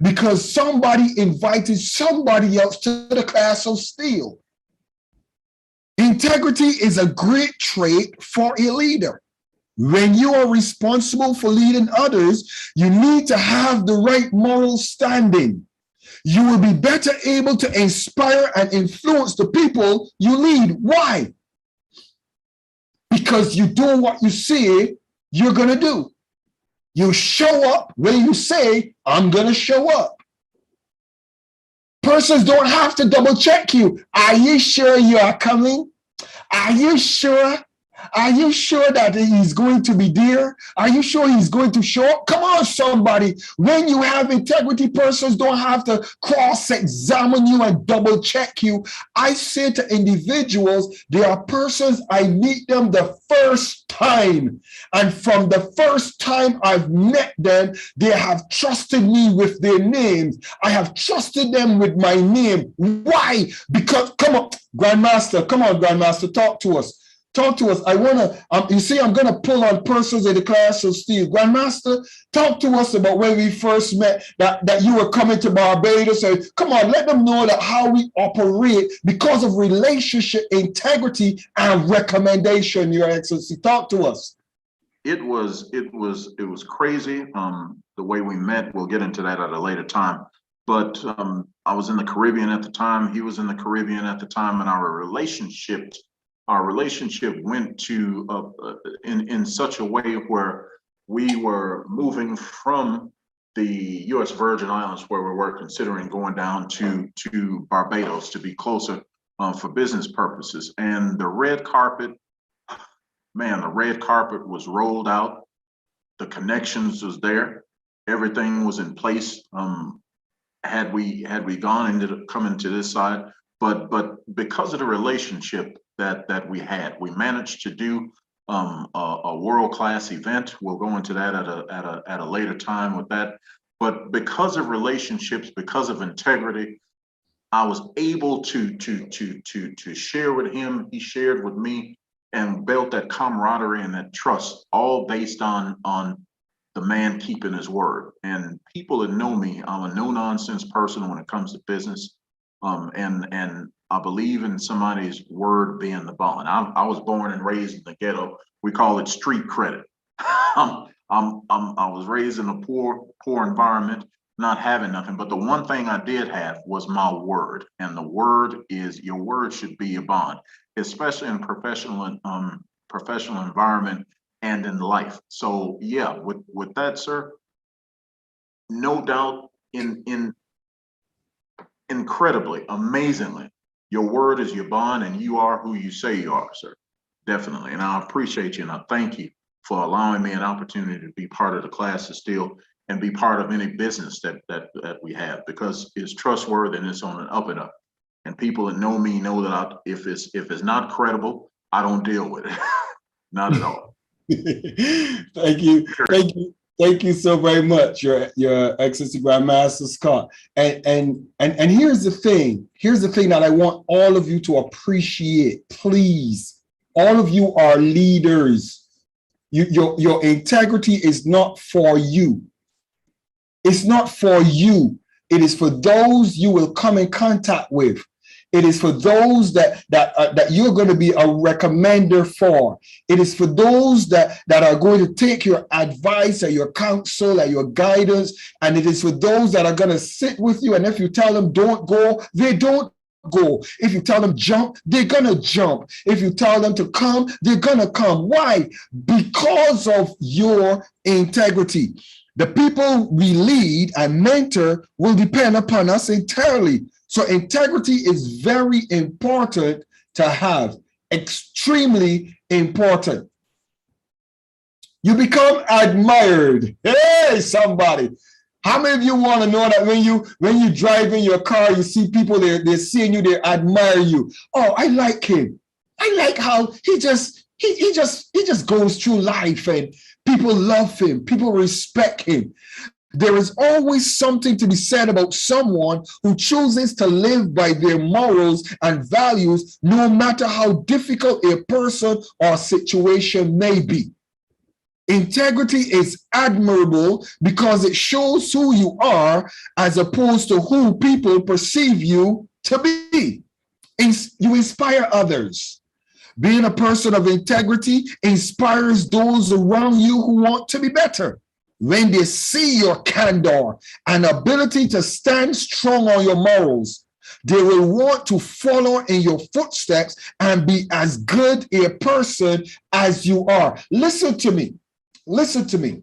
because somebody invited somebody else to the class of Steele. Integrity is a great trait for a leader. When you are responsible for leading others, you need to have the right moral standing. You will be better able to inspire and influence the people you lead. Why? Because you do what you say you're going to do. You show up when you say, I'm going to show up. Persons don't have to double check you. Are you sure you are coming? Are you sure? Are you sure that he's going to be there? Are you sure he's going to show up? Come on, somebody. When you have integrity, persons don't have to cross-examine you and double check you. I say to individuals, there are persons, I meet them the first time. And from the first time I've met them, they have trusted me with their names. I have trusted them with my name. Why? Because, come on, Grandmaster, come on, Grandmaster, talk to us. Talk to us. I want to, you see, I'm going to pull on persons in the class of Steele. Grandmaster, talk to us about when we first met, that you were coming to Barbados. And come on, let them know that how we operate because of relationship, integrity, and recommendation, Your Excellency. Talk to us. It was crazy. The way we met, we'll get into that at a later time. But I was in the Caribbean at the time. He was in the Caribbean at the time, and our relationship went to in such a way where we were moving from the U.S. Virgin Islands, where we were considering going down to Barbados to be closer for business purposes. And the red carpet, man, the red carpet was rolled out. The connections was there. Everything was in place. Had we gone, ended up coming to this side, but because of the relationship that we had, we managed to do a world-class event. We'll go into that at a later time with that. But because of relationships, because of integrity, I was able to share with him. He shared with me, and built that camaraderie and that trust, all based on the man keeping his word. And people that know me, I'm a no-nonsense person when it comes to business. And I believe in somebody's word being the bond. I was born and raised in the ghetto. We call it street credit. I was raised in a poor environment, not having nothing. But the one thing I did have was my word. And the word is, your word should be your bond, especially in professional environment and in life. So yeah, with that, sir, no doubt, incredibly, amazingly, your word is your bond, and you are who you say you are, sir. Definitely. And I appreciate you, and I thank you for allowing me an opportunity to be part of the class of Steele and be part of any business that we have, because it's trustworthiness on an up and up. And people that know me know that if it's not credible, I don't deal with it. Not at all. Thank you so very much, Your Excellency Grandmaster Scott. And here's the thing that I want all of you to appreciate, please. All of you are leaders. Your integrity is not for you. It's not for you. It is for those you will come in contact with. It is for those that you're going to be a recommender for. It is for those that are going to take your advice and your counsel and your guidance. And it is for those that are going to sit with you. And if you tell them don't go, they don't go. If you tell them jump, they're gonna jump. If you tell them to come, they're gonna come. Why? Because of your integrity. The people we lead and mentor will depend upon us entirely. So integrity is very important to have, extremely important. You become admired. Hey, somebody. How many of you want to know that when you drive in your car, you see people, they're seeing you, they admire you. Oh, I like him. I like how he just goes through life and people love him. People respect him. There is always something to be said about someone who chooses to live by their morals and values, no matter how difficult a person or situation may be. Integrity is admirable because it shows who you are as opposed to who people perceive you to be. You inspire others. Being a person of integrity inspires those around you who want to be better. When they see your candor and ability to stand strong on your morals, they will want to follow in your footsteps and be as good a person as you are. Listen to me. Listen to me.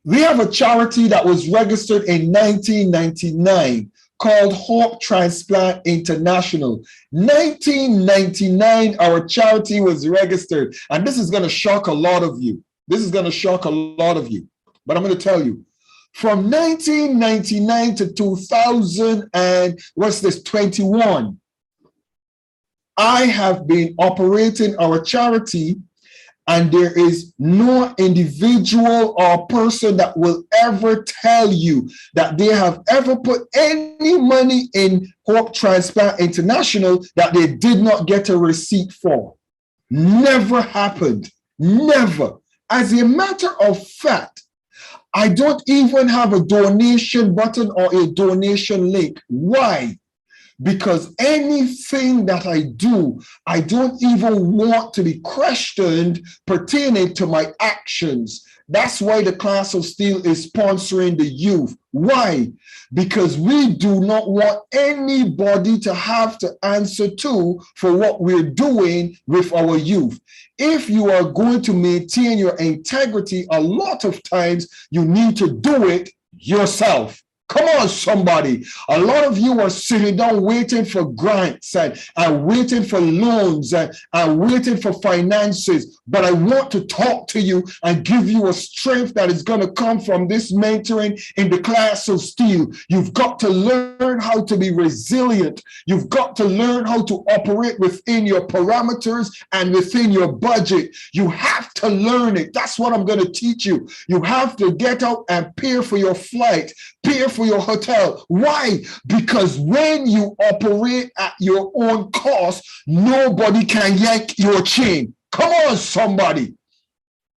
We have a charity that was registered in 1999 called Hope Transplant International. 1999, our charity was registered. And this is going to shock a lot of you. This is going to shock a lot of you. But I'm going to tell you. From 1999 to 2000 and what's this, 21, I have been operating our charity, and there is no individual or person that will ever tell you that they have ever put any money in Hope Transplant International that they did not get a receipt for. Never happened. Never. As a matter of fact, I don't even have a donation button or a donation link. Why? Because anything that I do, I don't even want to be questioned pertaining to my actions. That's why the class of Steele is sponsoring the youth. Why? Because we do not want anybody to have to answer to for what we're doing with our youth. If you are going to maintain your integrity, a lot of times you need to do it yourself. Come on, somebody. A lot of you are sitting down waiting for grants and waiting for loans and waiting for finances. But I want to talk to you and give you a strength that is going to come from this mentoring in the class of Steele. You've got to learn how to be resilient. You've got to learn how to operate within your parameters and within your budget. You have to learn it. That's what I'm going to teach you. You have to get out and pay for your flight, pay for your hotel. Why? Because when you operate at your own cost, nobody can yank your chain. Come on, somebody.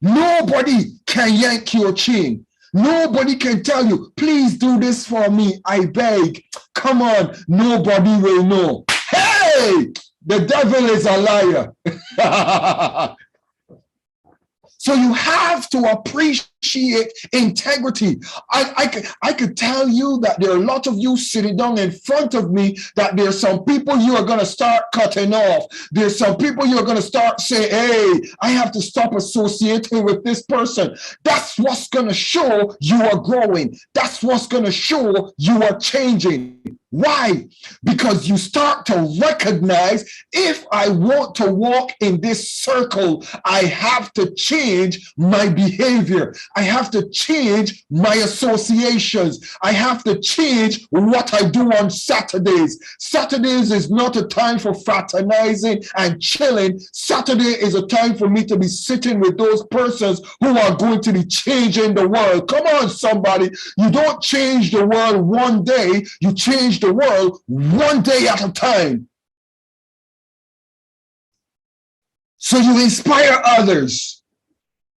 Nobody can yank your chain. Nobody can tell you, please do this for me, I beg. Come on, nobody will know. Hey, the devil is a liar. So you have to appreciate integrity. I could tell you that there are a lot of you sitting down in front of me that there's some people you are going to start cutting off. There's some people you're going to start saying, hey, I have to stop associating with this person. That's what's going to show you are growing. That's what's going to show you are changing. Why? Because you start to recognize, if I want to walk in this circle, I have to change my behavior. I have to change my associations. I have to change what I do on Saturdays. Saturdays is not a time for fraternizing and chilling. Saturday is a time for me to be sitting with those persons who are going to be changing the world. Come on, somebody. You don't change the world one day. You change the world one day at a time. So you inspire others.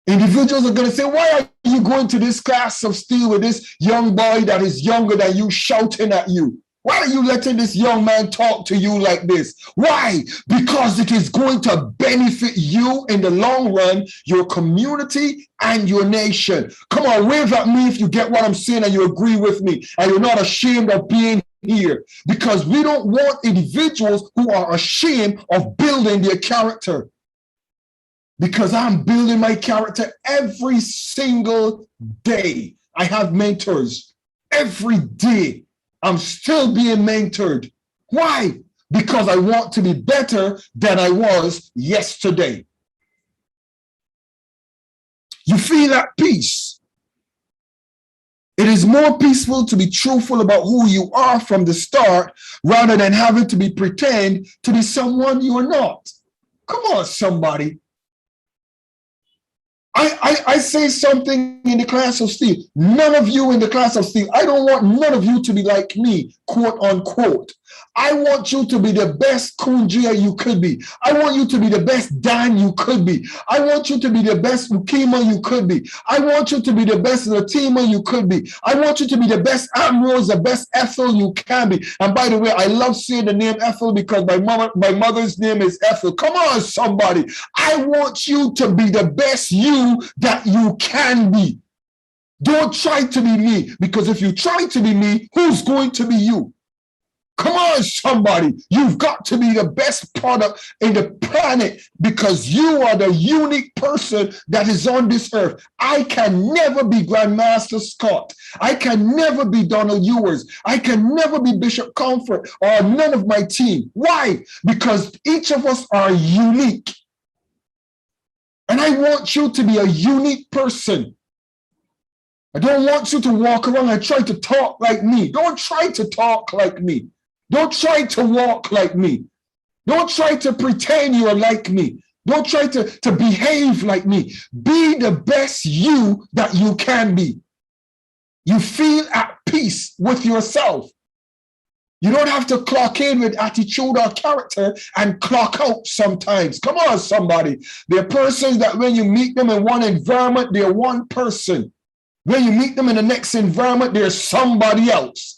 Individuals are going to say, why are you going to this class of Steele with this young boy that is younger than you shouting at you? Why are you letting this young man talk to you like this? Why? Because it is going to benefit you in the long run, your community and your nation. Come on, wave at me if you get what I'm saying and you agree with me and you're not ashamed of being here because we don't want individuals who are ashamed of building their character. Because I'm building my character every single day. I have mentors every day. I'm still being mentored. Why? Because I want to be better than I was yesterday. You feel at peace. It is more peaceful to be truthful about who you are from the start rather than having to pretend to be someone you are not. Come on, somebody. I say something in the class of Steele. None of you in the class of Steele, I don't want none of you to be like me, quote unquote. I want you to be the best Kunjia you could be. I want you to be the best Dan you could be. I want you to be the best Ukima you could be. I want you to be the best Latima you could be. I want you to be the best Ambrose, the best Ethel you can be. And by the way, I love saying the name Ethel because my mother's name is Ethel. Come on, somebody. I want you to be the best you that you can be. Don't try to be me, because if you try to be me, who's going to be you? Come on, somebody. You've got to be the best product in the planet because you are the unique person that is on this earth. I can never be Grandmaster Scott. I can never be Donald Ewers. I can never be Bishop Comfort or none of my team. Why? Because each of us are unique. And I want you to be a unique person. I don't want you to walk around and try to talk like me. Don't try to talk like me. Don't try to walk like me. Don't try to pretend you're like me. Don't try to behave like me. Be the best you that you can be. You feel at peace with yourself. You don't have to clock in with attitude or character and clock out sometimes. Come on, somebody. There are persons that when you meet them in one environment, they're one person. When you meet them in the next environment, they're somebody else.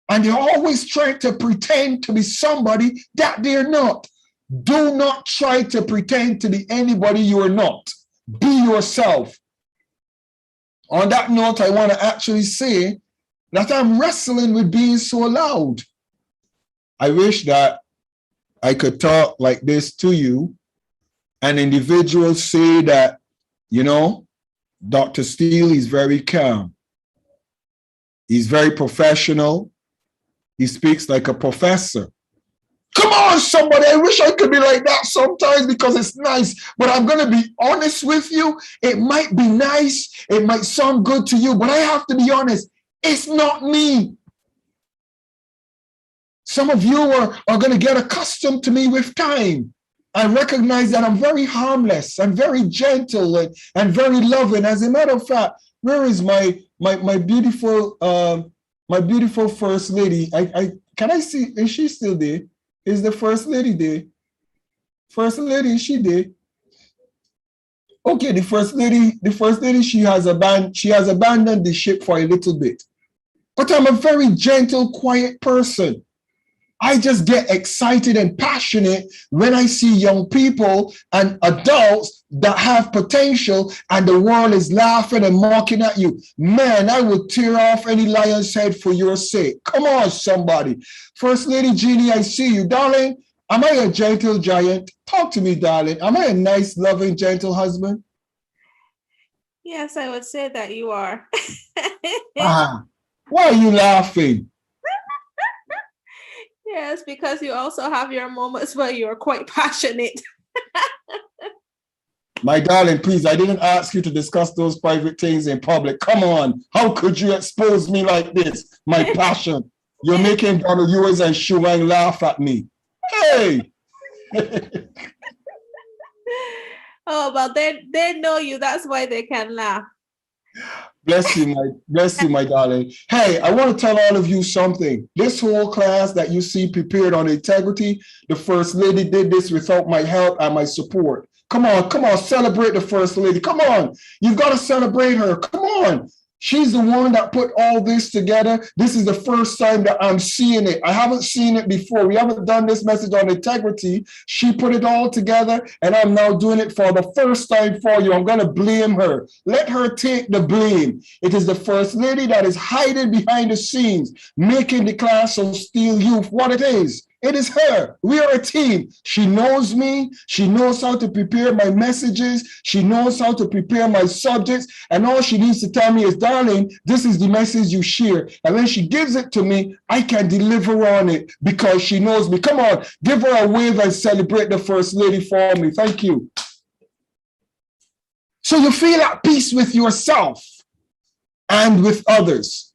And they're always trying to pretend to be somebody that they're not. Do not try to pretend to be anybody you are not. Be yourself. On that note, I want to actually say that I'm wrestling with being so loud. I wish that I could talk like this to you and individuals say that, you know, Dr. Steele is very calm. He's very professional. He speaks like a professor. Come on, somebody. I wish I could be like that sometimes because it's nice. But I'm going to be honest with you. It might be nice. It might sound good to you. But I have to be honest. It's not me. Some of you are going to get accustomed to me with time. I recognize that I'm very harmless and very gentle and very loving. As a matter of fact, where is my beautiful first lady? Can I see? Is she still there? Is the first lady there? First lady, is she there? Okay, the first lady, she has abandoned the ship for a little bit. But I'm a very gentle, quiet person. I just get excited and passionate when I see young people and adults that have potential and the world is laughing and mocking at you. Man, I would tear off any lion's head for your sake. Come on, somebody. First Lady Jeannie, I see you. Darling, am I a gentle giant? Talk to me, darling. Am I a nice, loving, gentle husband? Yes, I would say that you are. Why are you laughing? Yes, because you also have your moments where you're quite passionate. My darling, please, I didn't ask you to discuss those private things in public. Come on. How could you expose me like this? My passion. You're making Donald Ewers and Shuang laugh at me. Hey! Oh, well, they know you. That's why they can laugh. Bless you, my darling. Hey, I want to tell all of you something. This whole class that you see prepared on integrity, the First Lady did this without my help and my support. Come on, celebrate the First Lady. Come on, you've got to celebrate her. Come on. She's the one that put all this together. This is the first time that I'm seeing it. I haven't seen it before. We haven't done this message on integrity. She put it all together, and I'm now doing it for the first time for you. I'm going to blame her. Let her take the blame. It is the First Lady that is hiding behind the scenes, making the class of Steele Youth what it is. It is her. We are a team. She knows me. She knows how to prepare my messages. She knows how to prepare my subjects. And all she needs to tell me is, darling, this is the message you share. And when she gives it to me, I can deliver on it because she knows me. Come on, give her a wave and celebrate the First Lady for me. Thank you. So you feel at peace with yourself and with others.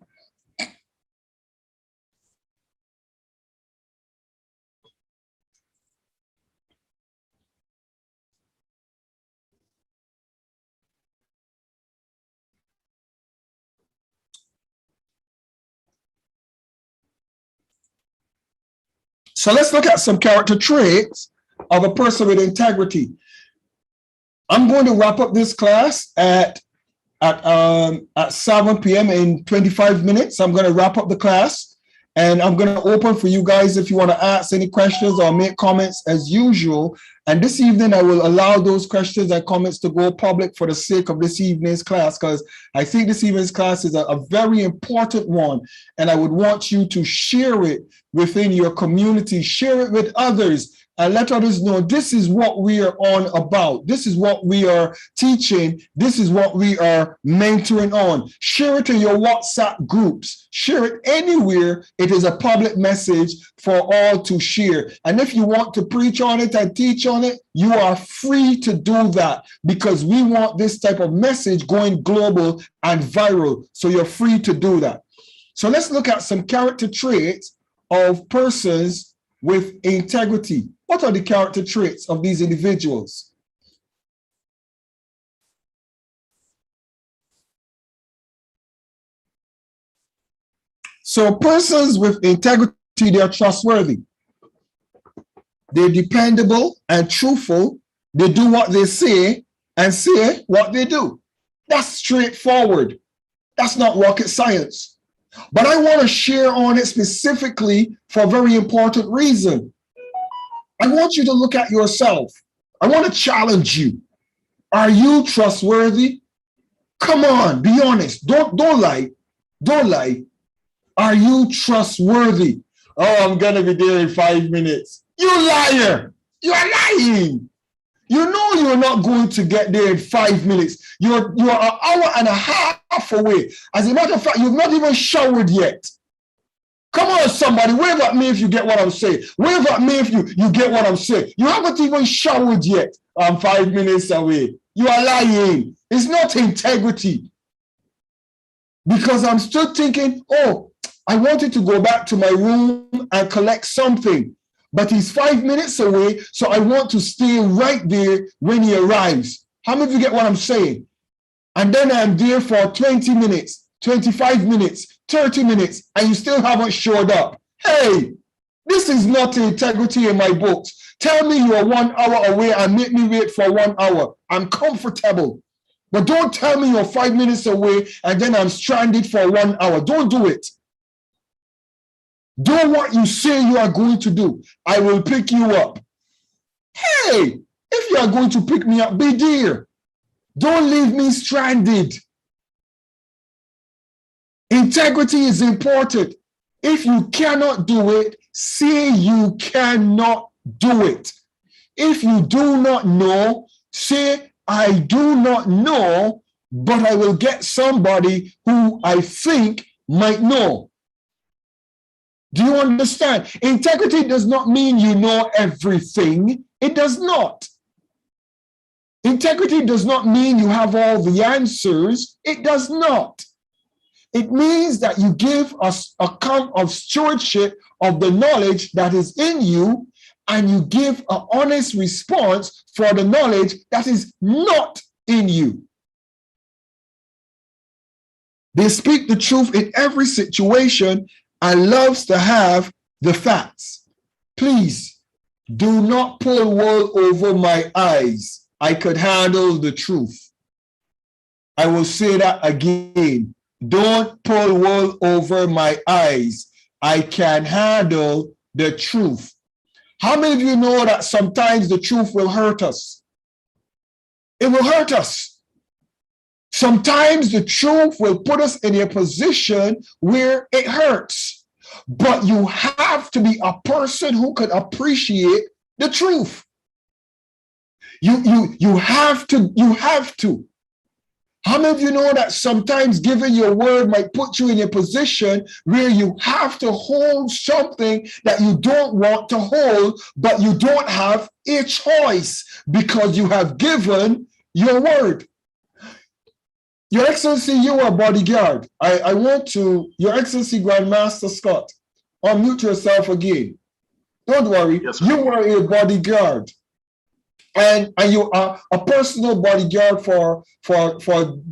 So let's look at some character traits of a person with integrity. I'm going to wrap up this class at 7 p.m. in 25 minutes. I'm going to wrap up the class, and I'm going to open for you guys if you want to ask any questions or make comments as usual. And this evening, I will allow those questions and comments to go public for the sake of this evening's class, because I think this evening's class is a very important one, and I would want you to share it within your community, share it with others, and let others know this is what we are on about. This is what we are teaching. This is what we are mentoring on. Share it in your WhatsApp groups. Share it anywhere. It is a public message for all to share. And if you want to preach on it and teach on it, you are free to do that, because we want this type of message going global and viral. So you're free to do that. So let's look at some character traits of persons with integrity. What are the character traits of these individuals? So persons with integrity, they are trustworthy. They're dependable and truthful. They do what they say and say what they do. That's straightforward. That's not rocket science. But I want to share on it specifically for a very important reason. I want you to look at yourself. I want to challenge you. Are you trustworthy? Come on, be honest. Don't lie. Don't lie. Are you trustworthy? Oh, I'm going to be there in 5 minutes. You liar. You are lying. You know you're not going to get there in 5 minutes. You're an hour and a half away. As a matter of fact, you've not even showered yet. Come on, somebody, wave at me if you get what I'm saying. Wave at me if you get what I'm saying. You haven't even showered yet. I'm 5 minutes away. You are lying. It's not integrity. Because I'm still thinking, oh, I wanted to go back to my room and collect something. But he's 5 minutes away, so I want to stay right there when he arrives. How many of you get what I'm saying? And then I'm there for 20 minutes, 25 minutes, 30 minutes, and you still haven't showed up. Hey, this is not integrity in my books. Tell me you're 1 hour away and make me wait for 1 hour. I'm comfortable. But don't tell me you're 5 minutes away and then I'm stranded for 1 hour. Don't do it. Do what you say you are going to do. I will pick you up. Hey, if you are going to pick me up, be there. Don't leave me stranded. Integrity is important. If you cannot do it, say you cannot do it. If you do not know, say, I do not know, but I will get somebody who I think might know. Do you understand? Integrity does not mean you know everything. It does not. Integrity does not mean you have all the answers. It does not. It means that you give us a account of stewardship of the knowledge that is in you, and you give an honest response for the knowledge that is not in you. They speak the truth in every situation and loves to have the facts. Please do not pull wool over my eyes. I could handle the truth. I will say that again. Don't pull wool over my eyes. I can handle the truth. How many of you know that sometimes the truth will hurt us? It will hurt us. Sometimes the truth will put us in a position where it hurts. But you have to be a person who can appreciate the truth. You have to. How many of you know that sometimes giving your word might put you in a position where you have to hold something that you don't want to hold, but you don't have a choice because you have given your word? Your Excellency, you are a bodyguard. I want to, Your Excellency Grandmaster Scott, unmute yourself again. Don't worry, Yes, sir. you are a bodyguard. And you are a personal bodyguard for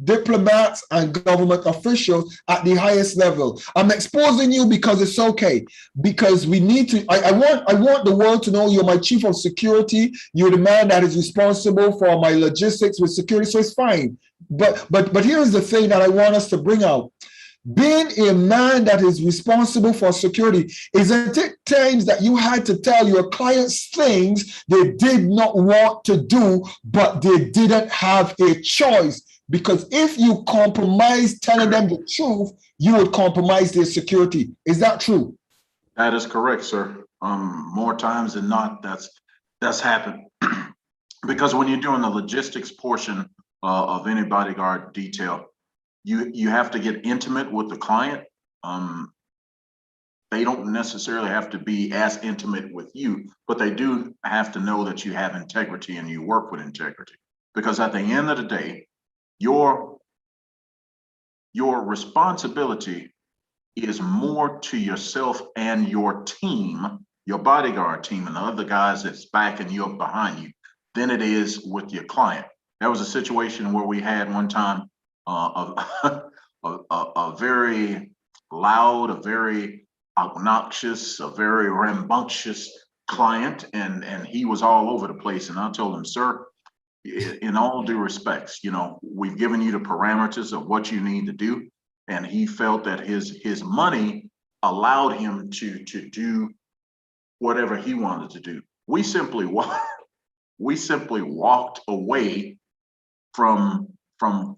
diplomats and government officials at the highest level. I'm exposing you because it's okay. Because we need to. I want the world to know you're my chief of security. You're the man that is responsible for my logistics with security. So it's fine. But here's the thing that I want us to bring out. Being a man that is responsible for security, isn't it times that you had to tell your clients things they did not want to do, but they didn't have a choice? Because if you compromise telling them the truth, you would compromise their security. Is that true? That is correct, sir. More times than not, that's happened. Because when you're doing the logistics portion of any bodyguard detail, you have to get intimate with the client. They don't necessarily have to be as intimate with you, but they do have to know that you have integrity and you work with integrity. Because at the end of the day, your responsibility is more to yourself and your team, your bodyguard team, and the other guys that's backing you up behind you, than it is with your client. There was a situation where we had one time a very loud, a very obnoxious, a very rambunctious client, and he was all over the place. And I told him, sir, in all due respects, we've given you the parameters of what you need to do. And he felt that his money allowed him to do whatever he wanted to do. We simply walked away from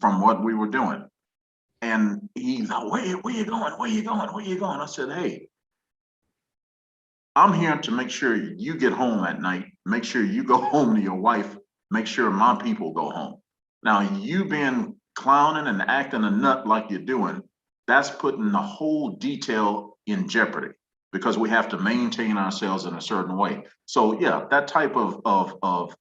what we were doing. And he's like, where you going? Where you going? Where you going? I said, hey, I'm here to make sure you get home at night, make sure you go home to your wife, make sure my people go home. Now, you been clowning and acting a nut like you're doing, that's putting the whole detail in jeopardy, because we have to maintain ourselves in a certain way. So yeah, that type of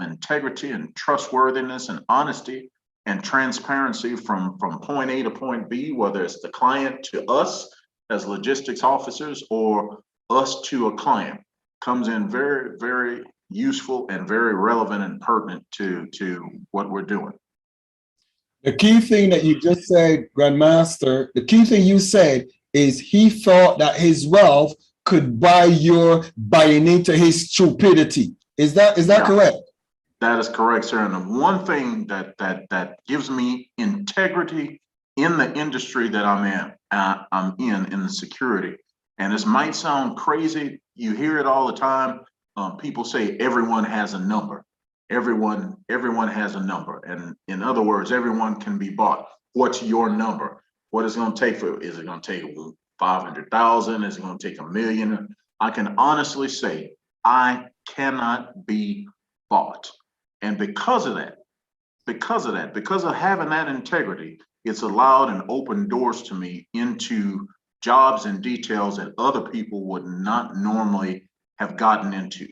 integrity and trustworthiness and honesty and transparency from point A to point B, whether it's the client to us as logistics officers or us to a client, comes in very, very useful and very relevant and pertinent to what we're doing. The key thing that you just said, Grandmaster, the key thing you said is he thought that his wealth could buy your buying into his stupidity. Is that correct? That is correct, sir. And the one thing that gives me integrity in the industry that I'm in the security, and this might sound crazy, you hear it all the time. People say everyone has a number. Everyone has a number, and in other words, everyone can be bought. What's your number? What is it going to take for? Is it going to take 500,000? Is it going to take $1 million? I can honestly say I cannot be bought, and because of having that integrity, it's allowed and opened doors to me into jobs and details that other people would not normally have gotten into.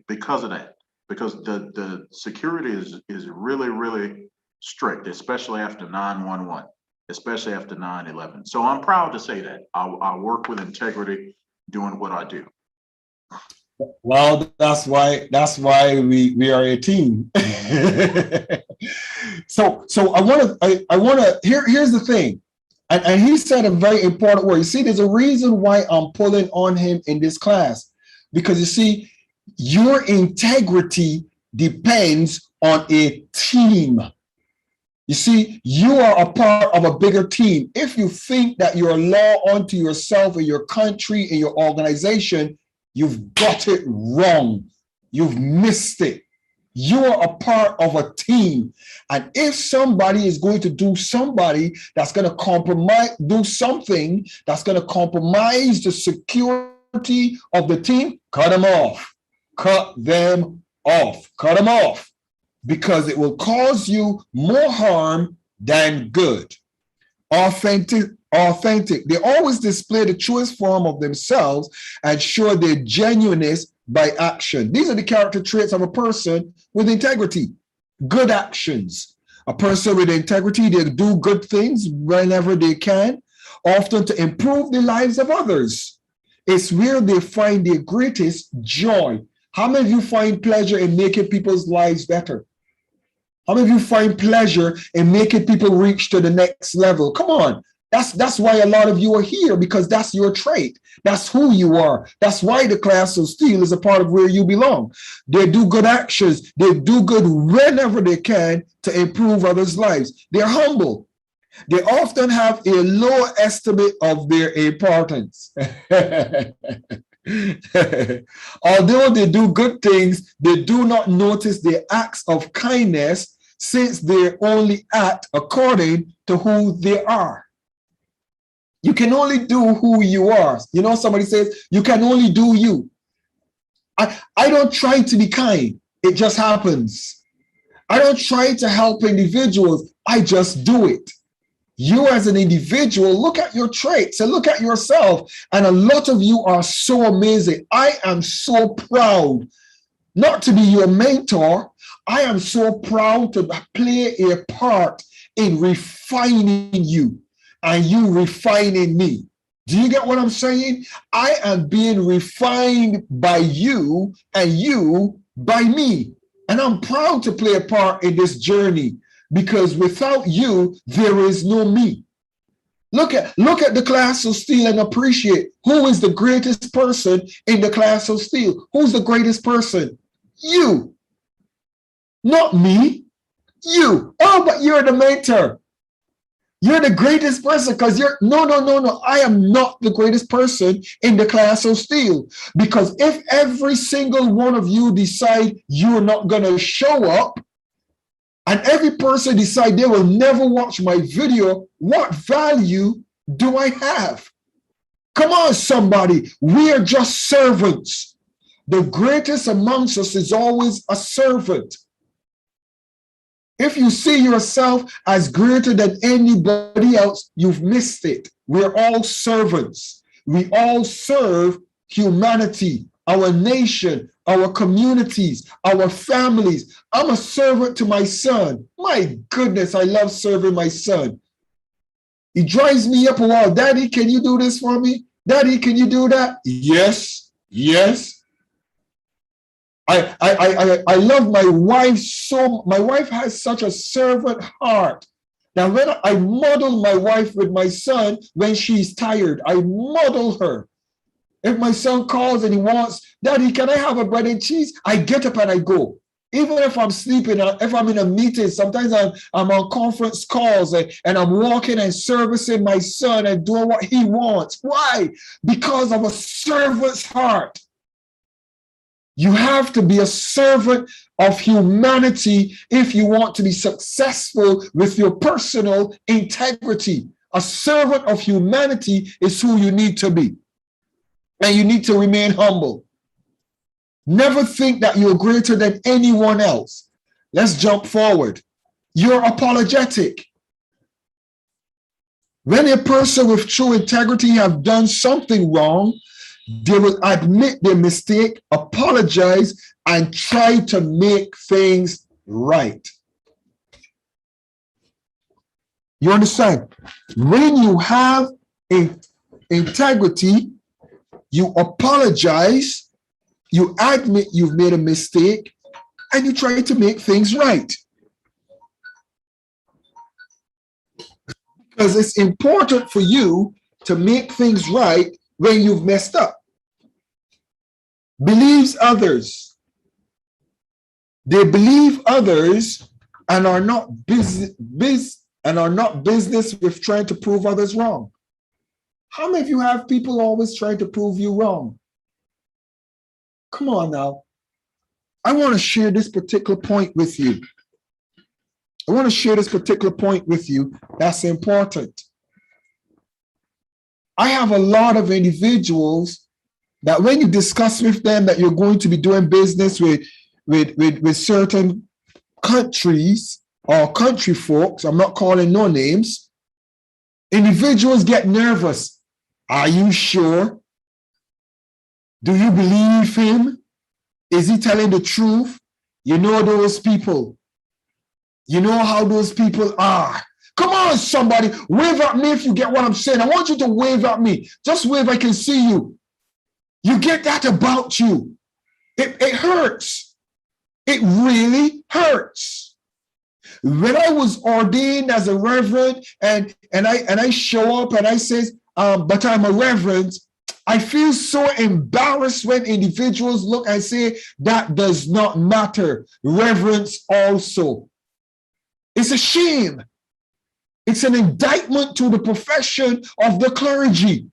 Because of that. Because the security is really, really strict, especially after 9/11, especially after 9/11. So I'm proud to say that I work with integrity doing what I do. Well, that's why we are a team. So I want to here's the thing. And he said a very important word. You see, there's a reason why I'm pulling on him in this class, because you see, your integrity depends on a team. You see, you are a part of a bigger team. If you think that you're a law unto yourself or your country and your organization, you've got it wrong. You've missed it. You are a part of a team. And if somebody is going to do somebody that's going to do something that's going to compromise the security of the team, cut them off. Cut them off. Cut them off. Because it will cause you more harm than good. Authentic. They always display the truest form of themselves and show their genuineness by action. These are the character traits of a person with integrity. Good actions. A person with integrity, they do good things whenever they can, often to improve the lives of others. It's where they find their greatest joy. How many of you find pleasure in making people's lives better? How many of you find pleasure in making people reach to the next level? Come on. That's why a lot of you are here, because that's your trait. That's who you are. That's why the class of Steele is a part of where you belong. They do good actions. They do good whenever they can to improve others' lives. They're humble. They often have a low estimate of their importance. Although they do good things, they do not notice their acts of kindness, since they only act according to who they are. You can only do who you are. You know, somebody says, you can only do you. I don't try to be kind. It just happens. I don't try to help individuals. I just do it. You as an individual, look at your traits and look at yourself. And a lot of you are so amazing. I am so proud not to be your mentor. I am so proud to play a part in refining you and you refining me. Do you get what I'm saying? I am being refined by you and you by me. And I'm proud to play a part in this journey, because without you, there is no me. Look at the class of Steele and appreciate who is the greatest person in the class of Steele. Who's the greatest person? You. Not me. You. Oh, but you're the mentor. You're the greatest person because you're, no. I am not the greatest person in the class of Steele. Because if every single one of you decide you're not going to show up, and every person decide they will never watch my video, what value do I have? Come on, somebody. We are just servants. The greatest amongst us is always a servant. If you see yourself as greater than anybody else, you've missed it. We're all servants. We all serve humanity, our nation, our communities, our families. I'm a servant to my son. My goodness, I love serving my son. He drives me up a wall. Daddy, can you do this for me? Daddy, can you do that? Yes, yes. I love my wife so. My wife has such a servant heart. Now, when I model my wife with my son, when she's tired, I model her. If my son calls and he wants, Daddy, can I have a bread and cheese? I get up and I go. Even if I'm sleeping, if I'm in a meeting, sometimes I'm on conference calls and I'm walking and servicing my son and doing what he wants. Why? Because of a servant's heart. You have to be a servant of humanity if you want to be successful with your personal integrity. A servant of humanity is who you need to be. And you need to remain humble. Never think that you're greater than anyone else. Let's jump forward. You're apologetic. When a person with true integrity have done something wrong, they will admit their mistake, apologize, and try to make things right. You understand? When you have integrity, you apologize, you admit you've made a mistake, and you try to make things right. Because it's important for you to make things right when you've messed up. Believes others. They believe others and are not business with trying to prove others wrong. How many of you have people always trying to prove you wrong? Come on now. I want to share this particular point with you. That's important. I have a lot of individuals that when you discuss with them that you're going to be doing business with certain countries or country folks, I'm not calling no names, individuals get nervous. Are you sure? Do you believe him? Is he telling the truth? You know those people. You know how those people are. Come on, somebody, wave at me if you get what I'm saying. I want you to wave at me. Just wave, I can see you. You get that about you. It hurts. It really hurts. When I was ordained as a reverend and I show up and I say, but I'm a reverend, I feel so embarrassed when individuals look and say, that does not matter. Reverence also. It's a shame. It's an indictment to the profession of the clergy.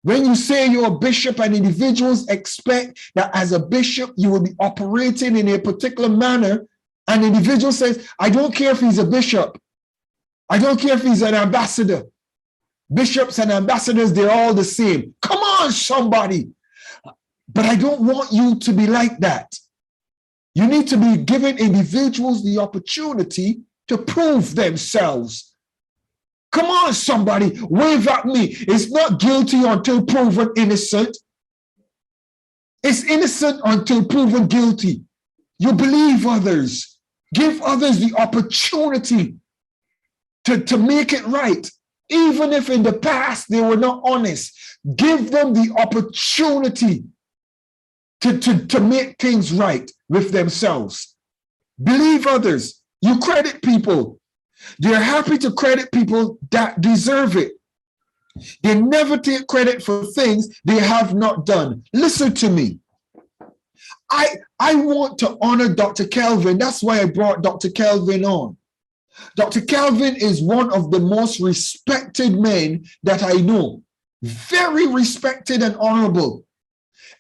When you say you're a bishop and individuals expect that as a bishop, you will be operating in a particular manner, and the individual says, I don't care if he's a bishop. I don't care if he's an ambassador. Bishops and ambassadors, they're all the same. Come on, somebody. But I don't want you to be like that. You need to be giving individuals the opportunity to prove themselves. Come on, somebody, wave at me. It's not guilty until proven innocent. It's innocent until proven guilty. You believe others. Give others the opportunity to make it right. Even if in the past they were not honest, give them the opportunity to make things right with themselves. Believe others. You credit people. They're happy to credit people that deserve it. They never take credit for things they have not done. Listen to me. I want to honor Dr. Kelvin. That's why I brought Dr. Kelvin on. Dr. Kelvin is one of the most respected men that I know. Very respected and honorable.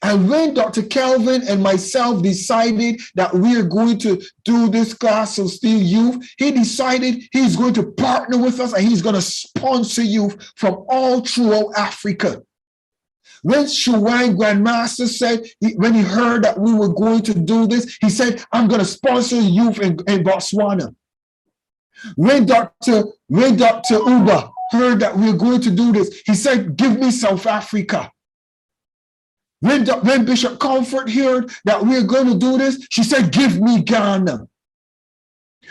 And when Dr. Kelvin and myself decided that we are going to do this class of Steele youth, he decided he's going to partner with us and he's going to sponsor youth from all throughout Africa. When Shuang Grandmaster said, when he heard that we were going to do this, he said, I'm going to sponsor youth in Botswana. When Dr. Uba heard that we were going to do this, he said, give me South Africa. When Bishop Comfort heard that we are going to do this, she said, give me Ghana.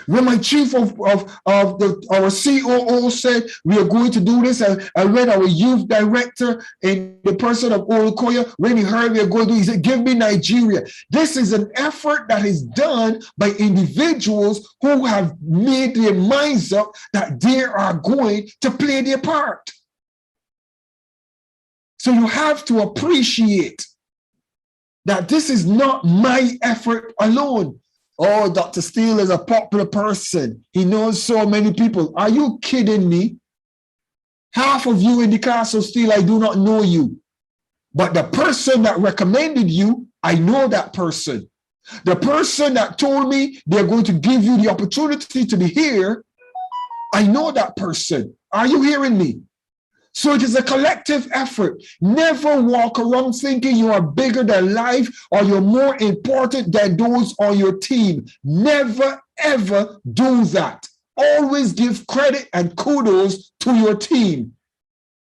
When my chief of our COO said we are going to do this, and when our youth director in the person of Olukoya, when he heard we are going to do it, he said, give me Nigeria. This is an effort that is done by individuals who have made their minds up that they are going to play their part. So you have to appreciate that this is not my effort alone. Oh, Dr. Steele is a popular person. He knows so many people. Are you kidding me? Half of you in the Castle Steele, I do not know you. But the person that recommended you, I know that person. The person that told me they're going to give you the opportunity to be here, I know that person. Are you hearing me? So it is a collective effort. Never walk around thinking you are bigger than life or you're more important than those on your team. Never, ever do that. Always give credit and kudos to your team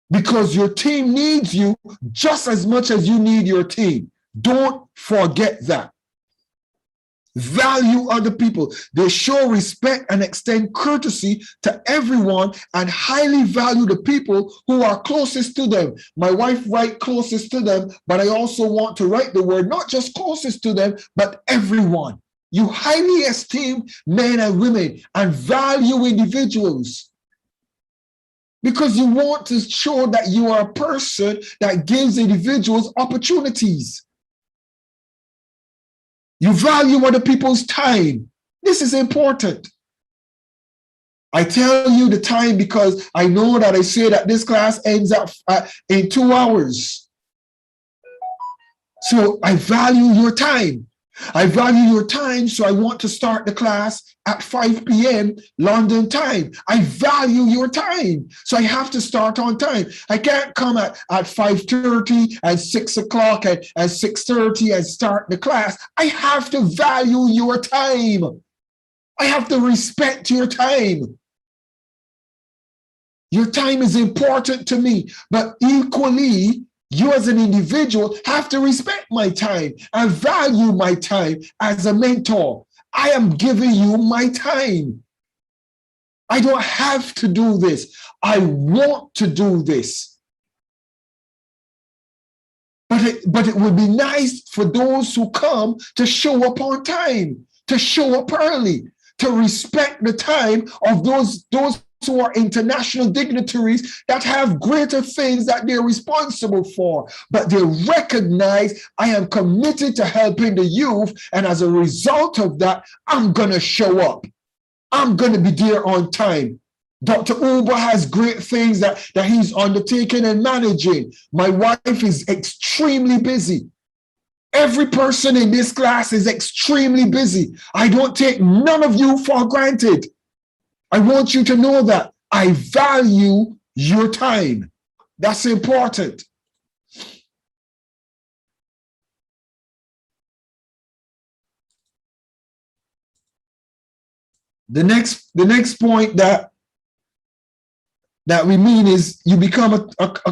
because your team needs you just as much as you need your team. Don't forget that. Value other people. They show respect and extend courtesy to everyone and highly value the people who are closest to them. My wife writes closest to them, but I also want to write the word not just closest to them, but everyone. You highly esteem men and women and value individuals because you want to show that you are a person that gives individuals opportunities. You value other people's time. This is important. I tell you the time because I know that I say that this class ends up in 2 hours. So I value your time. I value your time, so I want to start the class at 5 p.m. London time. I value your time, so I have to start on time. I can't come at 5:30 and 6 o'clock and 6:30 and start the class. I have to value your time. I have to respect your time. Your time is important to me, but equally, you as an individual have to respect my time and value my time as a mentor. I am giving you my time. I don't have to do this. I want to do this. But it would be nice for those who come to show up on time, to show up early, to respect the time of those who are international dignitaries that have greater things that they're responsible for, but they recognize I am committed to helping the youth, and as a result of that, I'm gonna show up. I'm gonna be there on time. Dr. Uber has great things that he's undertaking and managing. My wife is extremely busy. Every person in this class is extremely busy. I don't take none of you for granted. I want you to know that I value your time. That's important. The next point that we mean is you become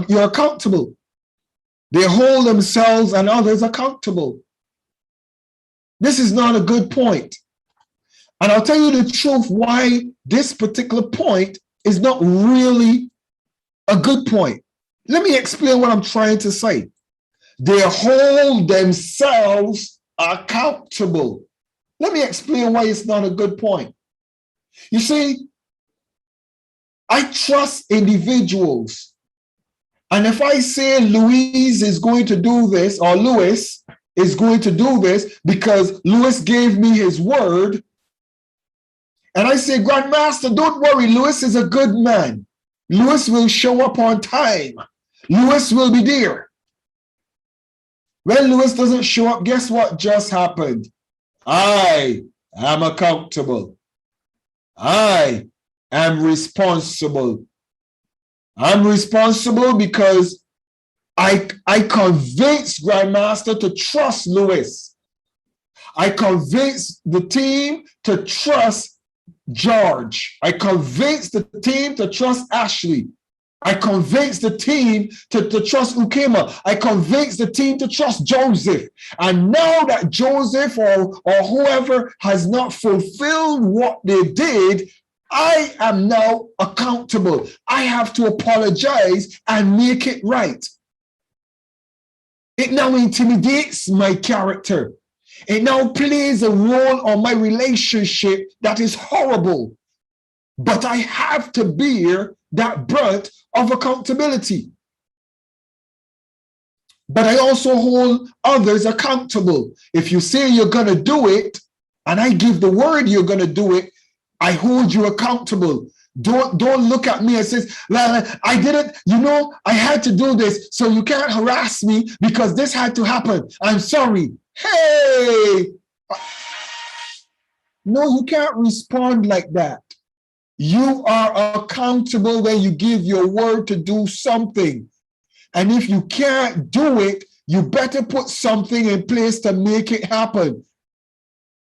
you're accountable. They hold themselves and others accountable. This is not a good point. And I'll tell you the truth why this particular point is not really a good point. Let me explain what I'm trying to say. They hold themselves accountable. Let me explain why it's not a good point. You see, I trust individuals. And if I say Louise is going to do this, or Louis is going to do this because Louis gave me his word, and I say, Grandmaster, don't worry, Louis is a good man. Louis will show up on time. Louis will be there. When Louis doesn't show up, guess what just happened? I am accountable. I am responsible. I'm responsible because I convinced Grandmaster to trust Louis. I convinced the team to trust George. I convinced the team to trust Ashley. I convinced the team to trust Ukema. I convinced the team to trust Joseph. And now that Joseph or whoever has not fulfilled what they did, I am now accountable. I have to apologize and make it right. It now intimidates my character. It now plays a role on my relationship that is horrible. But I have to bear that brunt of accountability. But I also hold others accountable. If you say you're going to do it, and I give the word you're going to do it, I hold you accountable. Don't look at me and say, I didn't, I had to do this, so you can't harass me because this had to happen. I'm sorry. Hey! No, you can't respond like that. You are accountable when you give your word to do something. And if you can't do it, you better put something in place to make it happen.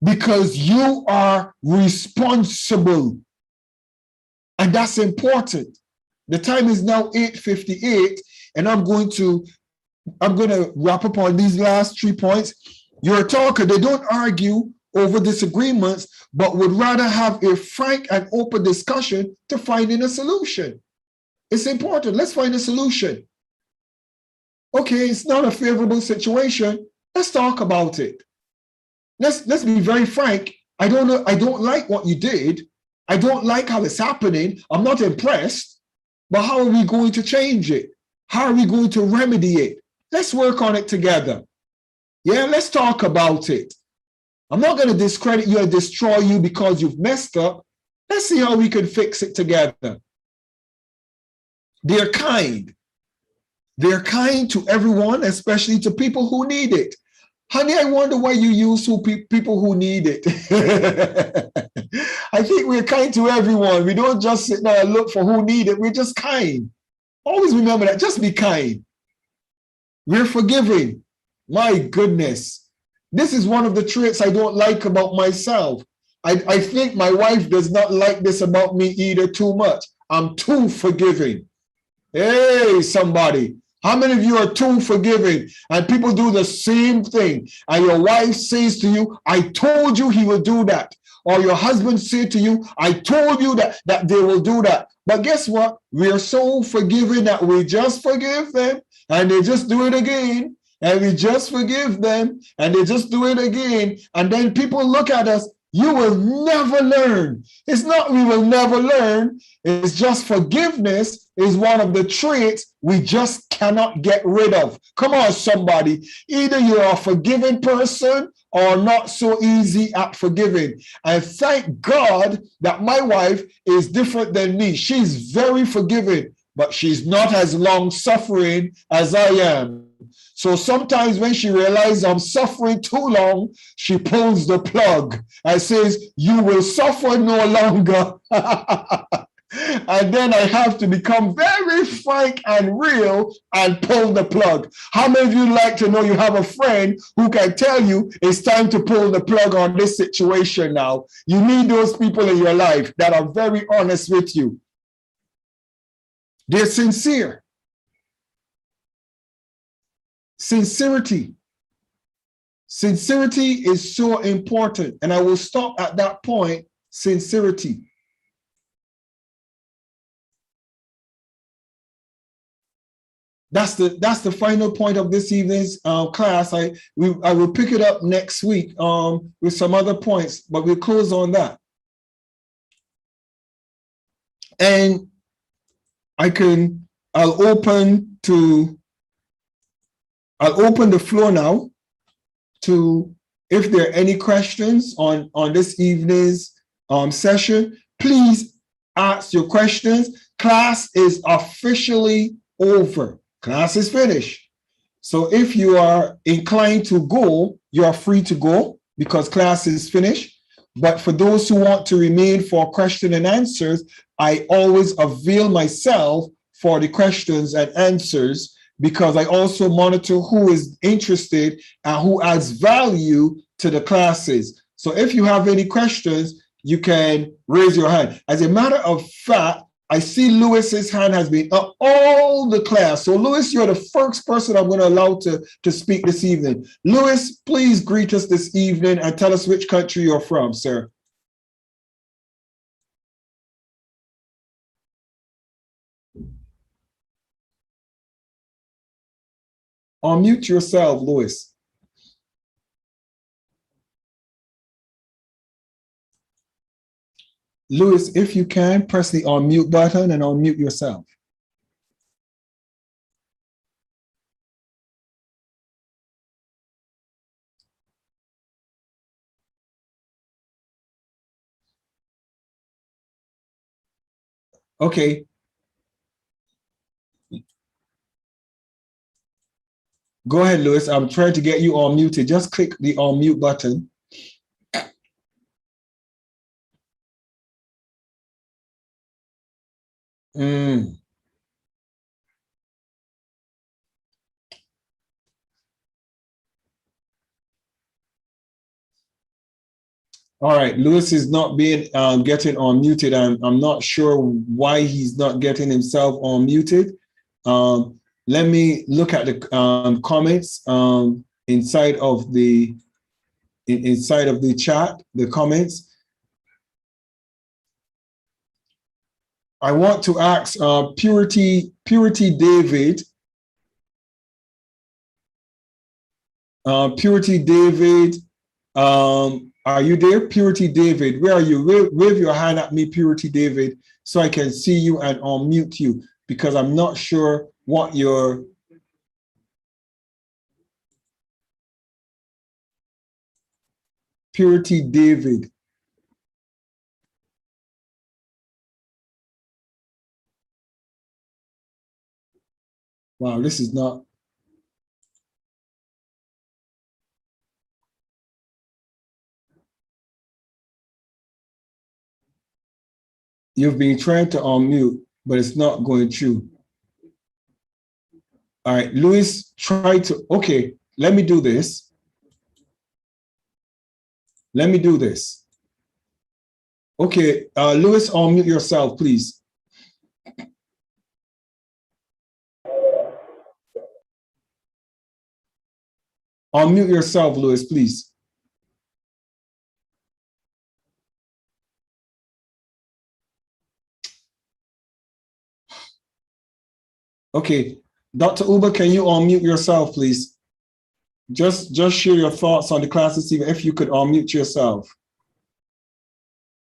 Because you are responsible. And that's important. The time is now 8:58, and I'm going to wrap up on these last 3 points. You're a talker. They don't argue over disagreements, but would rather have a frank and open discussion to finding a solution. It's important. Let's find a solution. Okay, it's not a favorable situation. Let's talk about it. Let's be very frank. I don't like what you did. I don't like how it's happening. I'm not impressed. But how are we going to change it? How are we going to remedy it? Let's work on it together. Yeah, let's talk about it. I'm not going to discredit you and destroy you because you've messed up. Let's see how we can fix it together. They're kind. They're kind to everyone, especially to people who need it. Honey, I wonder why you use people who need it. I think we're kind to everyone. We don't just sit there and look for who need it. We're just kind. Always remember that. Just be kind. We're forgiving. My goodness. This is one of the traits I don't like about myself. I think my wife does not like this about me either too much. I'm too forgiving. Hey, somebody. How many of you are too forgiving and people do the same thing and your wife says to you, I told you he will do that. Or your husband said to you, I told you that they will do that. But guess what? We're so forgiving that we just forgive them and they just do it again. And we just forgive them and they just do it again. And then people look at us, you will never learn. It's not we will never learn. It's just forgiveness is one of the traits we just cannot get rid of. Come on, somebody. Either you're a forgiving person or not so easy at forgiving. And thank God that my wife is different than me. She's very forgiving, but she's not as long-suffering as I am. So sometimes when she realizes I'm suffering too long, she pulls the plug and says, you will suffer no longer. And then I have to become very frank and real and pull the plug. How many of you like to know you have a friend who can tell you it's time to pull the plug on this situation now? You need those people in your life that are very honest with you. They're sincere. Sincerity. Sincerity is so important. And I will stop at that point. Sincerity. That's the final point of this evening's class. I will pick it up next week with some other points, but we'll close on that. And I'll open the floor now to if there are any questions on this evening's session. Please ask your questions. Class is officially over. Class is finished. So if you are inclined to go, you are free to go because class is finished. But for those who want to remain for question and answers, I always avail myself for the questions and answers because I also monitor who is interested and who adds value to the classes. So if you have any questions, you can raise your hand. As a matter of fact, I see Lewis's hand has been up all the class. So Lewis, you're the first person I'm going to allow to speak this evening. Lewis, please greet us this evening and tell us which country you're from, sir. Unmute yourself, Lewis. Lewis, if you can, press the unmute button and unmute yourself. Okay. Go ahead, Lewis. I'm trying to get you unmuted. Just click the unmute button. All right, Lewis is not being getting unmuted. I'm not sure why he's not getting himself unmuted. Let me look at the comments inside of the chat. The comments. I want to ask Purity David. Purity David. Are you there, Purity David? Where are you? Wave your hand at me, Purity David, so I can see you and unmute you, because I'm not sure what your... Purity David. Wow, this is not. You've been trying to unmute, but it's not going through. All right, Louis, try to, okay, let me do this. Let me do this. Okay, Louis, unmute yourself, please. Unmute yourself, Louis, please. Okay, Dr. Uber, can you unmute yourself, please? Just share your thoughts on the class this evening, if you could unmute yourself.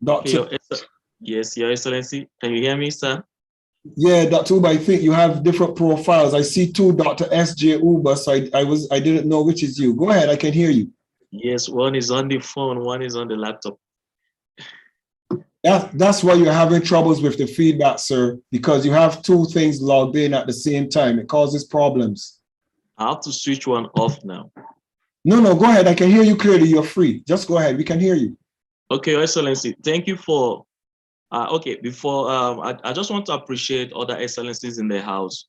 Dr. Yes, Your Excellency. Can you hear me, sir? Yeah, Dr. Uber, I think you have different profiles. I see two Dr. S.J. Uber, so I didn't know which is you. Go ahead, I can hear you. Yes, one is on the phone, one is on the laptop. That's why you're having troubles with the feedback, sir, because you have two things logged in at the same time. It causes problems. I have to switch one off now. No, go ahead. I can hear you clearly. You're free. Just go ahead. We can hear you. Okay, Your Excellency, thank you for, before, I just want to appreciate other excellencies in the house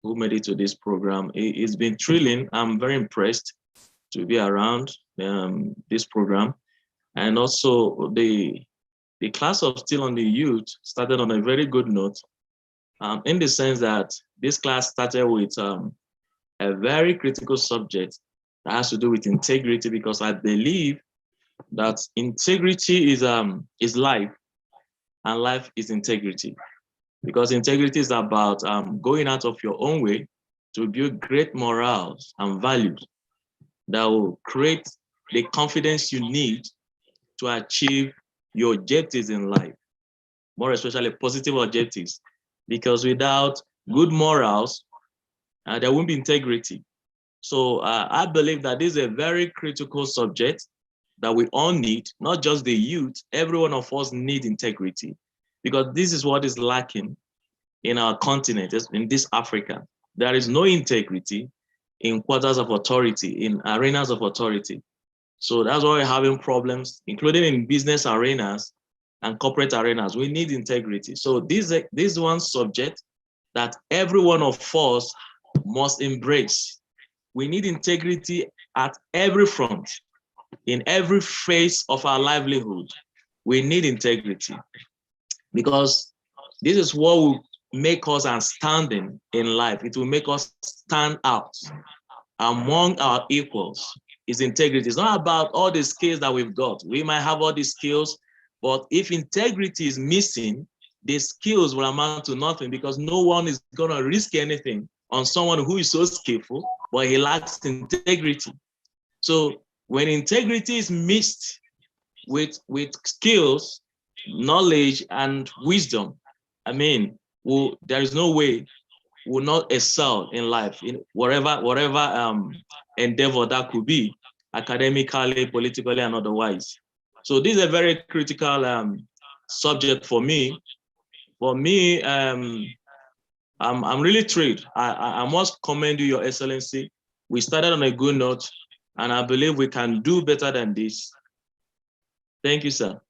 who made it to this program. It's been thrilling. I'm very impressed to be around this program. And also the class of Steele on the Youth started on a very good note, in the sense that this class started with a very critical subject that has to do with integrity, because I believe that integrity is life, and life is integrity. Because integrity is about going out of your own way to build great morals and values that will create the confidence you need to achieve your objectives in life, more especially positive objectives. Because without good morals, there won't be integrity. So I believe that this is a very critical subject that we all need, not just the youth. Every one of us need integrity, because this is what is lacking in our continent, in this Africa. There is no integrity in quarters of authority, in arenas of authority. So that's why we're having problems, including in business arenas and corporate arenas. We need integrity. So this is one subject that every one of us must embrace. We need integrity at every front, in every phase of our livelihood. We need integrity, because this is what will make us outstanding in life. It will make us stand out among our equals. Is integrity. It's not about all the skills that we've got. We might have all the skills, but if integrity is missing, the skills will amount to nothing, because no one is going to risk anything on someone who is so skillful, but he lacks integrity. So when integrity is mixed with skills, knowledge, and wisdom, I mean, there is no way we'll not excel in life, in whatever endeavor that could be, academically, politically, and otherwise. So this is a very critical subject for me. For me, I'm really thrilled. I must commend you, Your Excellency. We started on a good note, and I believe we can do better than this. Thank you, sir.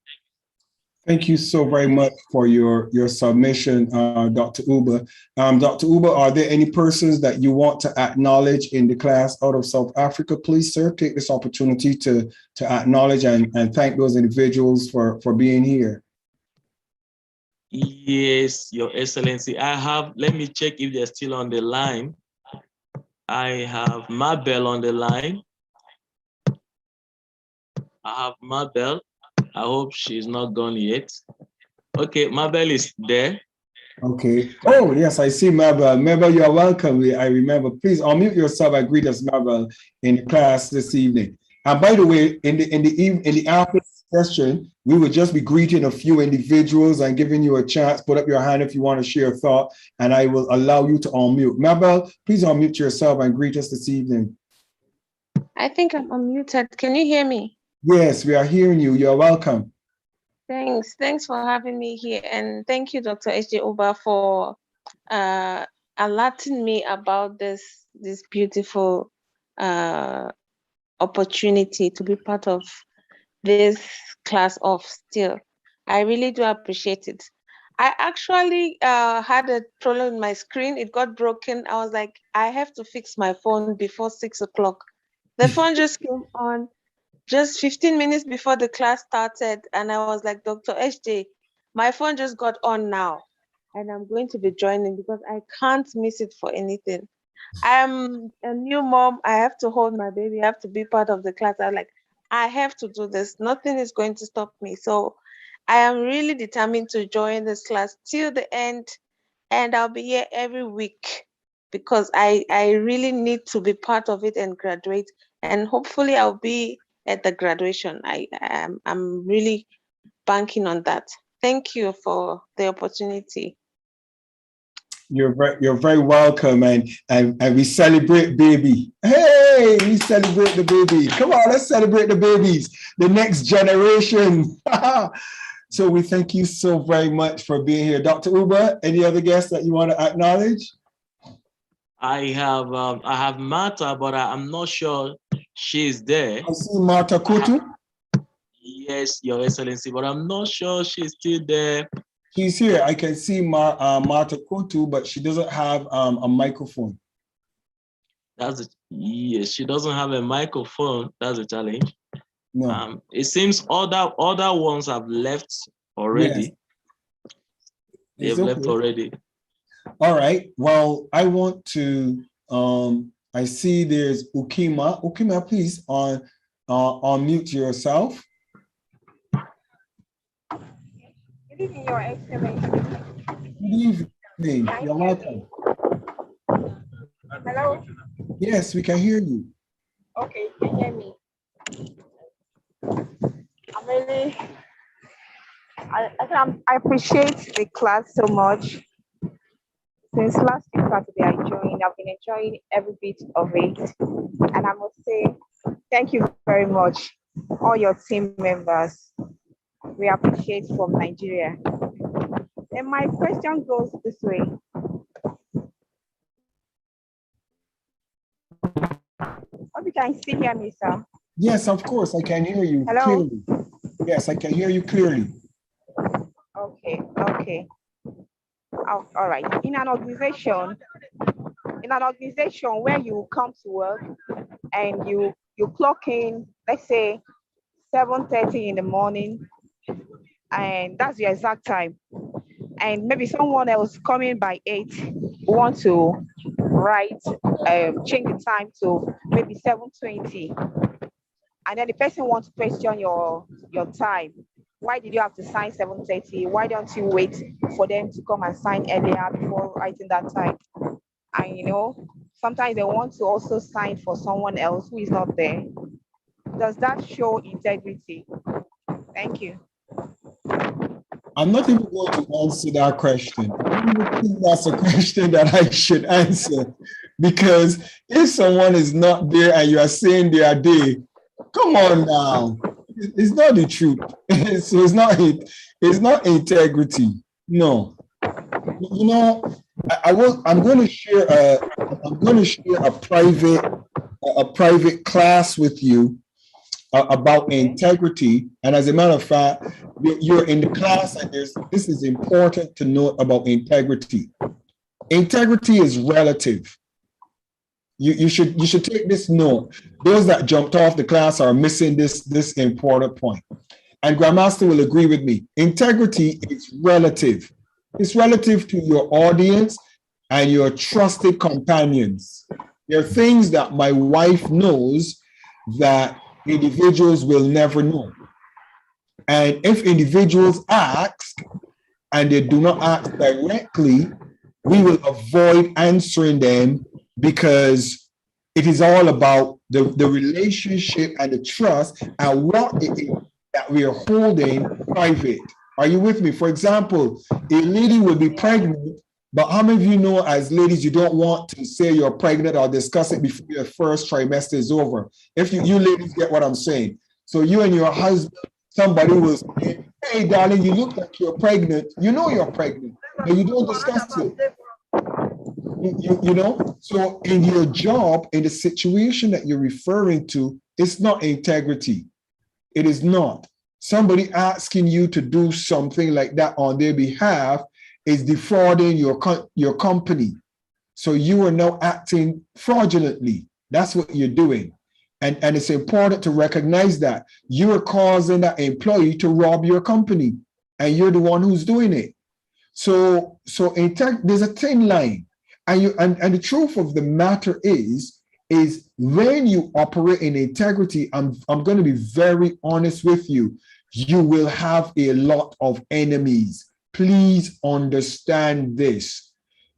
Thank you so very much for your submission, Dr. Uber. Dr. Uber, are there any persons that you want to acknowledge in the class out of South Africa? Please, sir, take this opportunity to acknowledge and thank those individuals for being here. Yes, Your Excellency. Let me check if they're still on the line. I have Mabel on the line. I have Mabel. I hope she's not gone yet. Okay, Mabel is there. Okay. Oh, yes, I see Mabel. Mabel, you are welcome. I remember. Please unmute yourself and greet us, Mabel, in the class this evening. And by the way, in the after session, we will just be greeting a few individuals and giving you a chance. Put up your hand if you want to share a thought, and I will allow you to unmute. Mabel, please unmute yourself and greet us this evening. I think I'm unmuted. Can you hear me? Yes, we are hearing you. You're welcome. Thanks for having me here, and thank you, Dr. S.J. Oba, for alerting me about this beautiful opportunity to be part of this class of Steele. I really do appreciate it. I actually had a problem with my screen. It got broken. I was like, I have to fix my phone before 6 o'clock. The phone just came on just 15 minutes before the class started. And I was like, Dr. SJ, my phone just got on now. And I'm going to be joining because I can't miss it for anything. I'm a new mom. I have to hold my baby. I have to be part of the class. I'm like, I have to do this. Nothing is going to stop me. So I am really determined to join this class till the end. And I'll be here every week because I really need to be part of it and graduate. And hopefully I'll be at the graduation. I'm really banking on that. Thank you for the opportunity. You're very welcome, and we celebrate baby. Hey, we celebrate the baby. Come on, let's celebrate the babies, the next generation. So we thank you so very much for being here. Dr. Uba, any other guests that you want to acknowledge? I have Martha, but I'm not sure she's there. I see Martha Kutu. Yes, Your Excellency, but I'm not sure she's still there. She's here. I can see Martha Kutu, but she doesn't have a microphone. That's it. Yes, she doesn't have a microphone. That's a challenge. No. It seems other ones have left already. Yes. They've left already. All right. Well, I want to. I see there's Ukima. Ukima, please unmute yourself. Good evening, Your Excellency. Good evening. You're welcome. Hello? Yes, we can hear you. Okay, you can hear me. I appreciate the class so much. Since last week Saturday I joined, I've been enjoying every bit of it. And I must say, thank you very much, all your team members. We appreciate from Nigeria. And my question goes this way. Hope you can still hear me, sir. Yes, of course, I can hear you. Hello? Clearly. Yes, I can hear you clearly. Okay. All right. In an organization where you come to work and you clock in, let's say 7:30 in the morning, and that's your exact time. And maybe someone else coming by 8 want to change the time to maybe 7:20. And then the person wants to question your time. Why did you have to sign 7:30? Why don't you wait for them to come and sign earlier before writing that time? And sometimes they want to also sign for someone else who is not there. Does that show integrity? Thank you. I'm not even going to answer that question. I don't think that's a question that I should answer, because if someone is not there and you are saying they are there, come on now. It's not the truth. So it's not integrity. No. I'm going to share a private class with you about integrity. And as a matter of fact, you're in the class, and this is important to note about integrity. Integrity is relative. You should take this note. Those that jumped off the class are missing this important point. And Grandmaster will agree with me. Integrity is relative. It's relative to your audience and your trusted companions. There are things that my wife knows that individuals will never know. And if individuals ask and they do not ask directly, we will avoid answering them, because it is all about the relationship and the trust and what it is that we are holding private. Are you with me? For example, a lady will be pregnant, but how many of you know, as ladies, you don't want to say you're pregnant or discuss it before your first trimester is over? If you ladies get what I'm saying. So you and your husband, somebody will say, hey, darling, you look like you're pregnant. You know you're pregnant, but you don't discuss it. You know, so in your job, in the situation that you're referring to, it's not integrity. It is not. Somebody asking you to do something like that on their behalf is defrauding your company. So you are now acting fraudulently. That's what you're doing. And it's important to recognize that you are causing that employee to rob your company, and you're the one who's doing it. So there's a thin line. And the truth of the matter is when you operate in integrity, I'm going to be very honest with you, you will have a lot of enemies. Please understand this.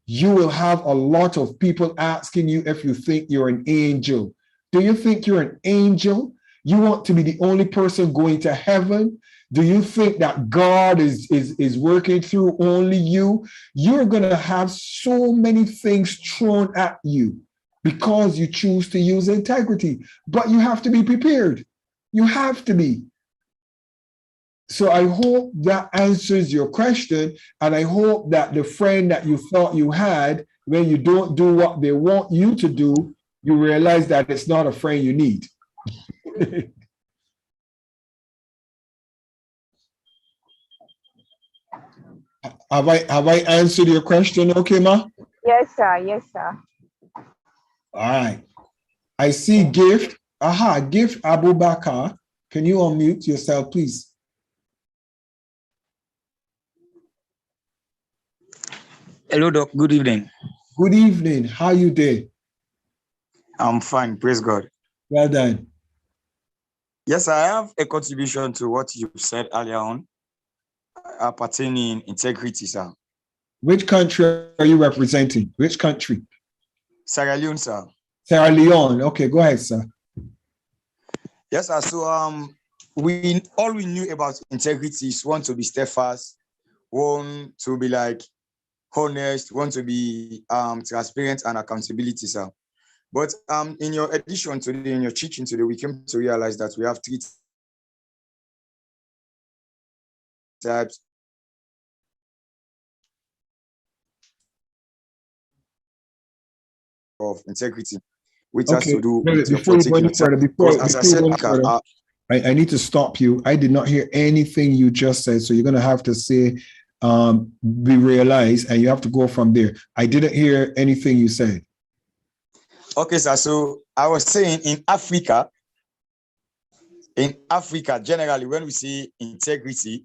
You will have a lot of people asking you if you think you're an angel. Do you think you're an angel? You want to be the only person going to heaven? Do you think that God is working through only you? You're going to have so many things thrown at you because you choose to use integrity. But you have to be prepared. You have to be. So I hope that answers your question. And I hope that the friend that you thought you had, when you don't do what they want you to do, you realize that it's not a friend you need. Have I answered your question, okay, Ma? Yes, sir. Yes, sir. All right. I see Gift. Gift Abubakar. Can you unmute yourself, please? Hello, Doc. Good evening. Good evening. How you doing? I'm fine. Praise God. Well done. Yes, I have a contribution to what you said earlier on pertaining integrity, sir. Which country are you representing? Which country? Sierra Leone, sir. Sierra Leone. Okay, go ahead, sir. Yes, sir. So we knew about integrity is want to be steadfast, want to be like honest, want to be transparent and accountability, sir. But in your edition today, in your teaching today, we came to realize that we have three types of integrity, which has to do with before you go any further, I need to stop you. I did not hear anything you just said, so you're going to have to say, we realize, and you have to go from there. I didn't hear anything you said. Okay, sir. So I was saying in Africa, generally, when we say integrity,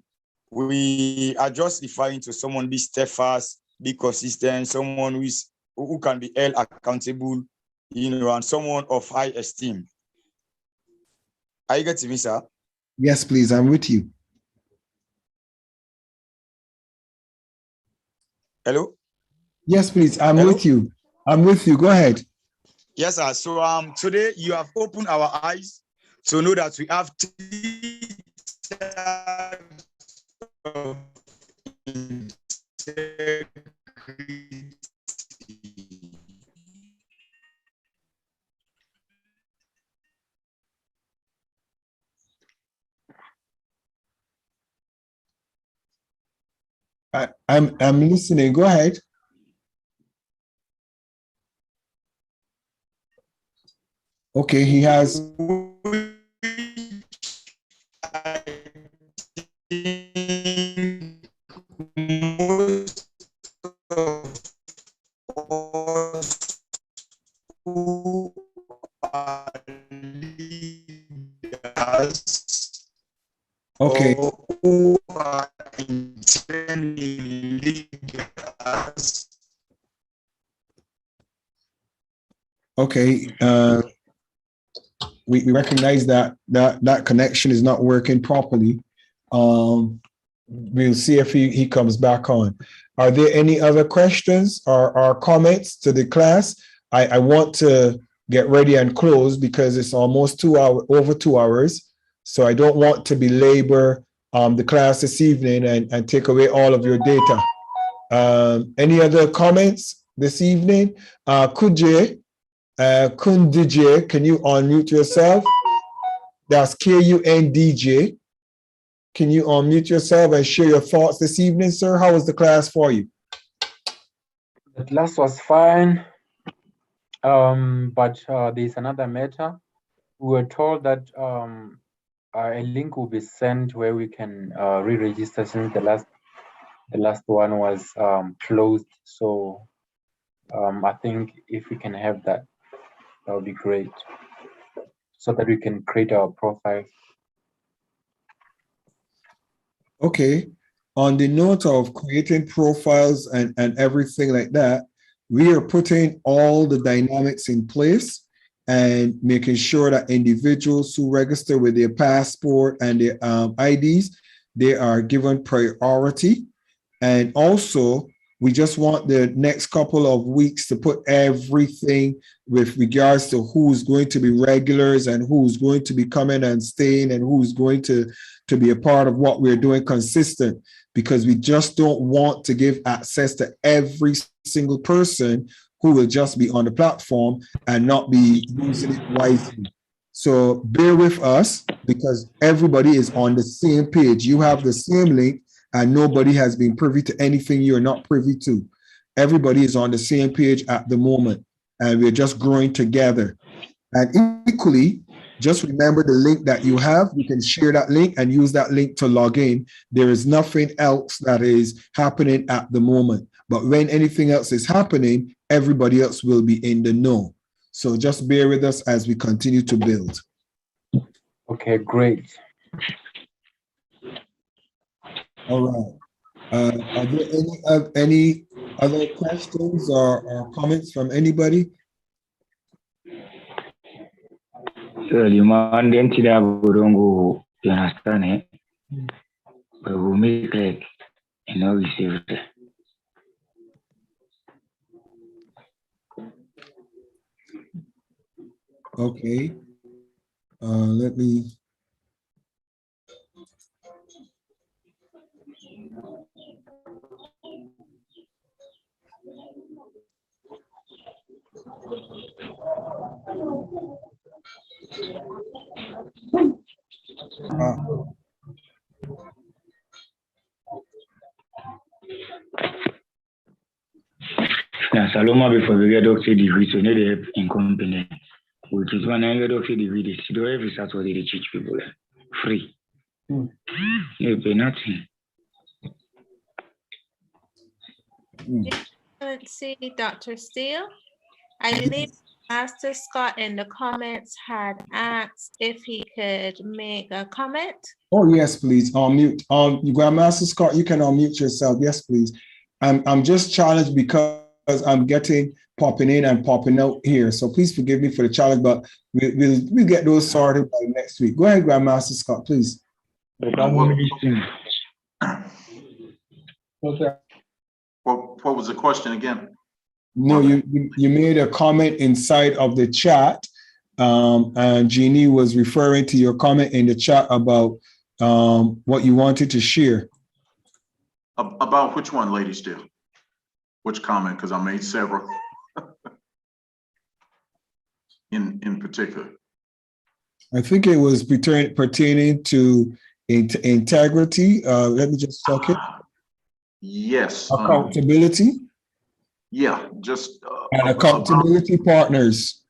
we are just referring to someone be steadfast, be consistent, someone who can be held accountable, and someone of high esteem. Are you getting me, sir? Yes, please. I'm with you. Hello? Yes, please. I'm with you. I'm with you. Go ahead. Yes, sir. So today you have opened our eyes to know that we have three types of integrity. I'm listening. Go ahead. Okay, he has. Most of us who are leaders, okay, or who are intending leaders. Okay, we recognize that connection is not working properly. We'll see if he comes back on. Are there any other questions or comments to the class? I want to get ready and close because it's almost over 2 hours. So I don't want to belabor the class this evening and take away all of your data. Any other comments this evening? Kundije, can you unmute yourself? That's KUNDJ. Can you unmute yourself and share your thoughts this evening, sir? How was the class for you? The class was fine, but there's another matter. We were told that a link will be sent where we can re-register since the last one was closed. So I think if we can have that, that would be great, so that we can create our profile. Okay. On the note of creating profiles and everything like that, we are putting all the dynamics in place and making sure that individuals who register with their passport and their IDs, they are given priority. And also, we just want the next couple of weeks to put everything with regards to who's going to be regulars and who's going to be coming and staying and who's going to be a part of what we're doing consistent, because we just don't want to give access to every single person who will just be on the platform and not be using it wisely. So bear with us, because everybody is on the same page. You have the same link and nobody has been privy to anything you're not privy to. Everybody is on the same page at the moment, and we're just growing together. And equally, just remember the link that you have. You can share that link and use that link to log in. There is nothing else that is happening at the moment. But when anything else is happening, everybody else will be in the know. So just bear with us as we continue to build. Okay, great. All right. Are there any other questions or comments from anybody? So the Monday today Burungu, you understand it? But we make like we save it. Okay. Let me. Now, Saloma, before we get doctor degree, so need help in company. Which is when I get doctor degree, they do every Saturday they teach people free. You pay nothing. Let's see, Dr. Steele. I believe Master Scott in the comments had asked if he could make a comment. Oh, yes, please. Unmute. Grandmaster Scott, you can unmute yourself. Yes, please. I'm just challenged because I'm getting popping in and popping out here. So please forgive me for the challenge, but we'll get those sorted by next week. Go ahead, Grandmaster Scott, please. What was the question again? No, you made a comment inside of the chat, and Jeannie was referring to your comment in the chat about what you wanted to share. About which one, Lady Steele? Which comment? Because I made several in particular. I think it was pertaining to integrity. Let me just check it. Yes. Accountability. Yeah, just and accountability partners.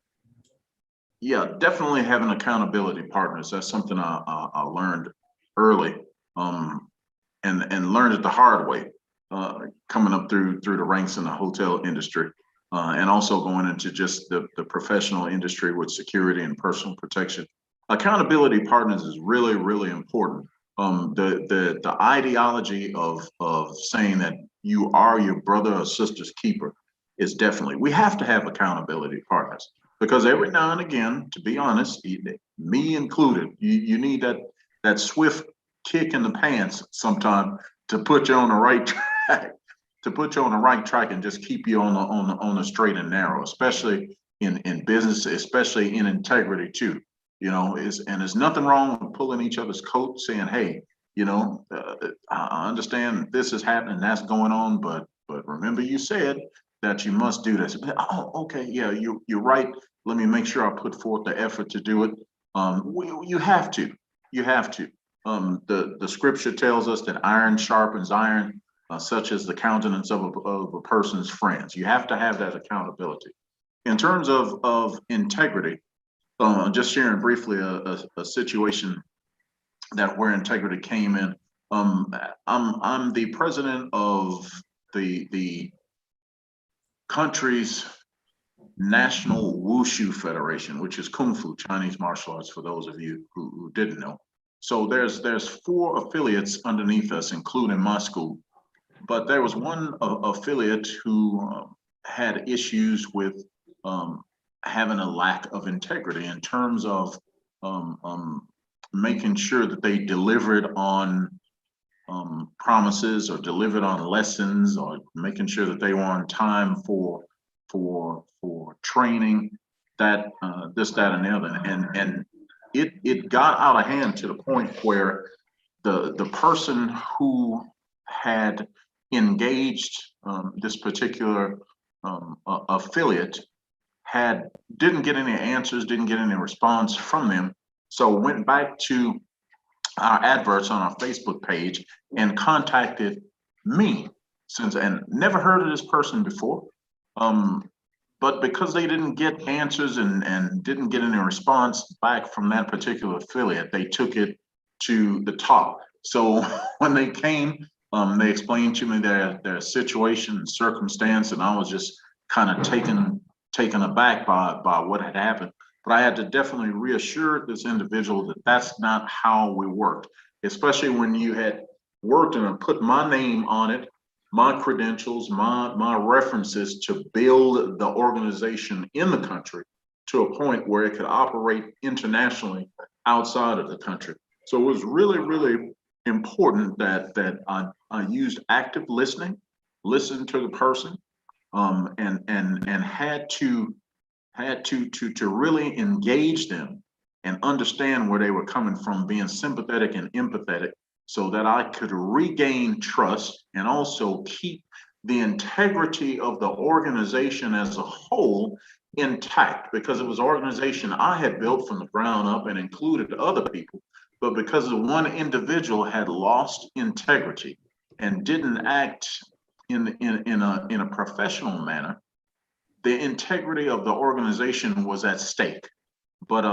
Yeah, definitely having accountability partners. That's something I learned early, and learned it the hard way, coming up through the ranks in the hotel industry, and also going into just the professional industry with security and personal protection. Accountability partners is really, really important. The ideology of saying that you are your brother or sister's keeper is definitely, we have to have accountability partners, because every now and again, to be honest, me included, you need that swift kick in the pants sometime to put you on the right track, and just keep you on the straight and narrow, especially in business, especially in integrity too. And there's nothing wrong with pulling each other's coat, saying, hey, I understand this is happening, that's going on, but remember you said that you must do this. Oh, okay, yeah, you're right. Let me make sure I put forth the effort to do it. You have to. You have to. The scripture tells us that iron sharpens iron, such as the countenance of a person's friends. You have to have that accountability. In terms of integrity, just sharing briefly a situation that where integrity came in. I'm the president of the country's National Wushu Federation, which is Kung Fu, Chinese martial arts, for those of you who didn't know. So there's 4 affiliates underneath us, including my school. But there was one affiliate who had issues with having a lack of integrity in terms of making sure that they delivered on promises or delivered on lessons, or making sure that they were on time for training, that this, that, and the other. And it got out of hand to the point where the person who had engaged this particular affiliate didn't get any answers, didn't get any response from them. So went back to our adverts on our Facebook page and contacted me, and never heard of this person before. But because they didn't get answers and didn't get any response back from that particular affiliate, they took it to the top. So when they came, they explained to me their situation and circumstance, and I was just kind of taken aback by what had happened. But I had to definitely reassure this individual that that's not how we worked, especially when you had worked and put my name on it, my credentials, my references to build the organization in the country to a point where it could operate internationally outside of the country. So it was really, really important that I used active listening, listened to the person, and had to really engage them and understand where they were coming from, being sympathetic and empathetic, so that I could regain trust and also keep the integrity of the organization as a whole intact, because it was an organization I had built from the ground up and included other people. But because the one individual had lost integrity and didn't act in a professional manner, the integrity of the organization was at stake. But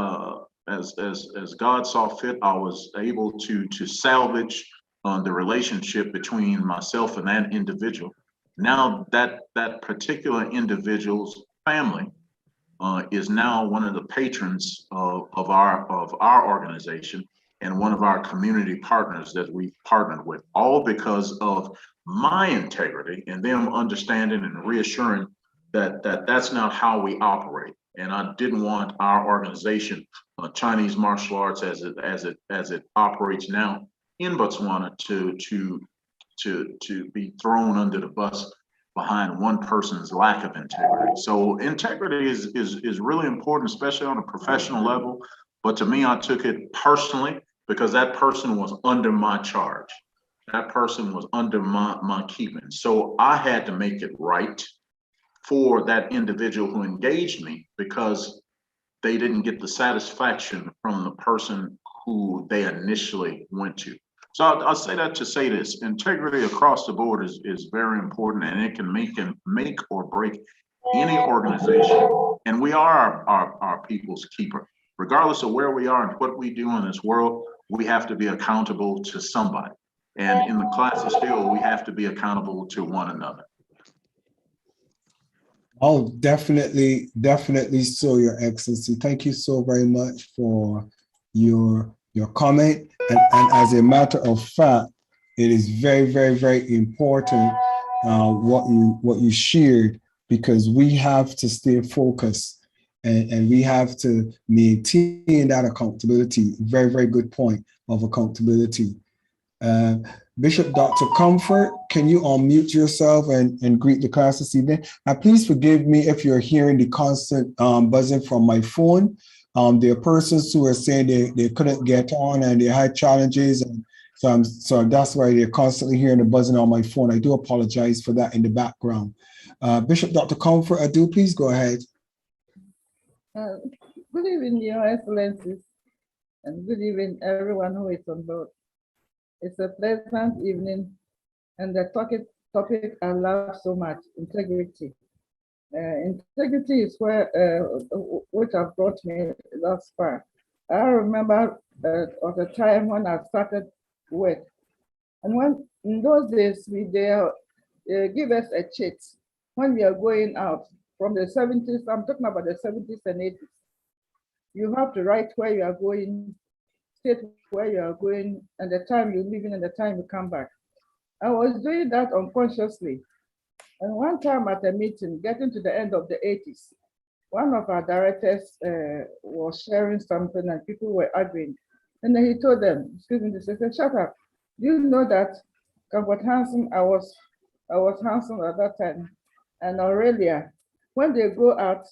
as God saw fit, I was able to salvage the relationship between myself and that individual. Now that particular individual's family is now one of the patrons of our organization and one of our community partners that we've partnered with, all because of my integrity and them understanding and reassuring that that's not how we operate. And I didn't want our organization, Chinese martial arts, as it operates now in Botswana, to be thrown under the bus behind one person's lack of integrity. So integrity is really important, especially on a professional level. But to me, I took it personally because that person was under my charge. That person was under my keeping. So I had to make it right for that individual who engaged me, because they didn't get the satisfaction from the person who they initially went to. So I'll say that to say this: integrity across the board is very important, and it can make or break any organization. And we are our people's keeper. Regardless of where we are and what we do in this world, we have to be accountable to somebody. And in the class of Steele, we have to be accountable to one another. Oh, definitely so, Your Excellency. Thank you so very much for your comment. And as a matter of fact, it is very, very, very important what you shared, because we have to stay focused and we have to maintain that accountability. Very, very good point of accountability. Bishop Dr. Comfort, can you unmute yourself and greet the class this evening? Please forgive me if you're hearing the constant buzzing from my phone. There are persons who are saying they couldn't get on and they had challenges, and so that's why they're constantly hearing the buzzing on my phone. I do apologize for that in the background. Bishop Dr. Comfort, please go ahead. Good evening, Your Excellencies. and good evening, everyone who is on board. It's a pleasant evening, and the topic I love so much, integrity. Integrity is where which have brought me thus far. I remember of the time when I started work, and when in those days they give us a cheat when we are going out from the 70s. I'm talking about the 70s and 80s. You have to write where you are going, state where you are going, and the time you leave in and the time you come back. I was doing that unconsciously. And one time at a meeting, getting to the end of the 80s, one of our directors was sharing something and people were arguing. And then he told them, excuse me, he said, shut up. Do you know that Comfort Hansen, I was Hansen at that time, and Aurelia, when they go out,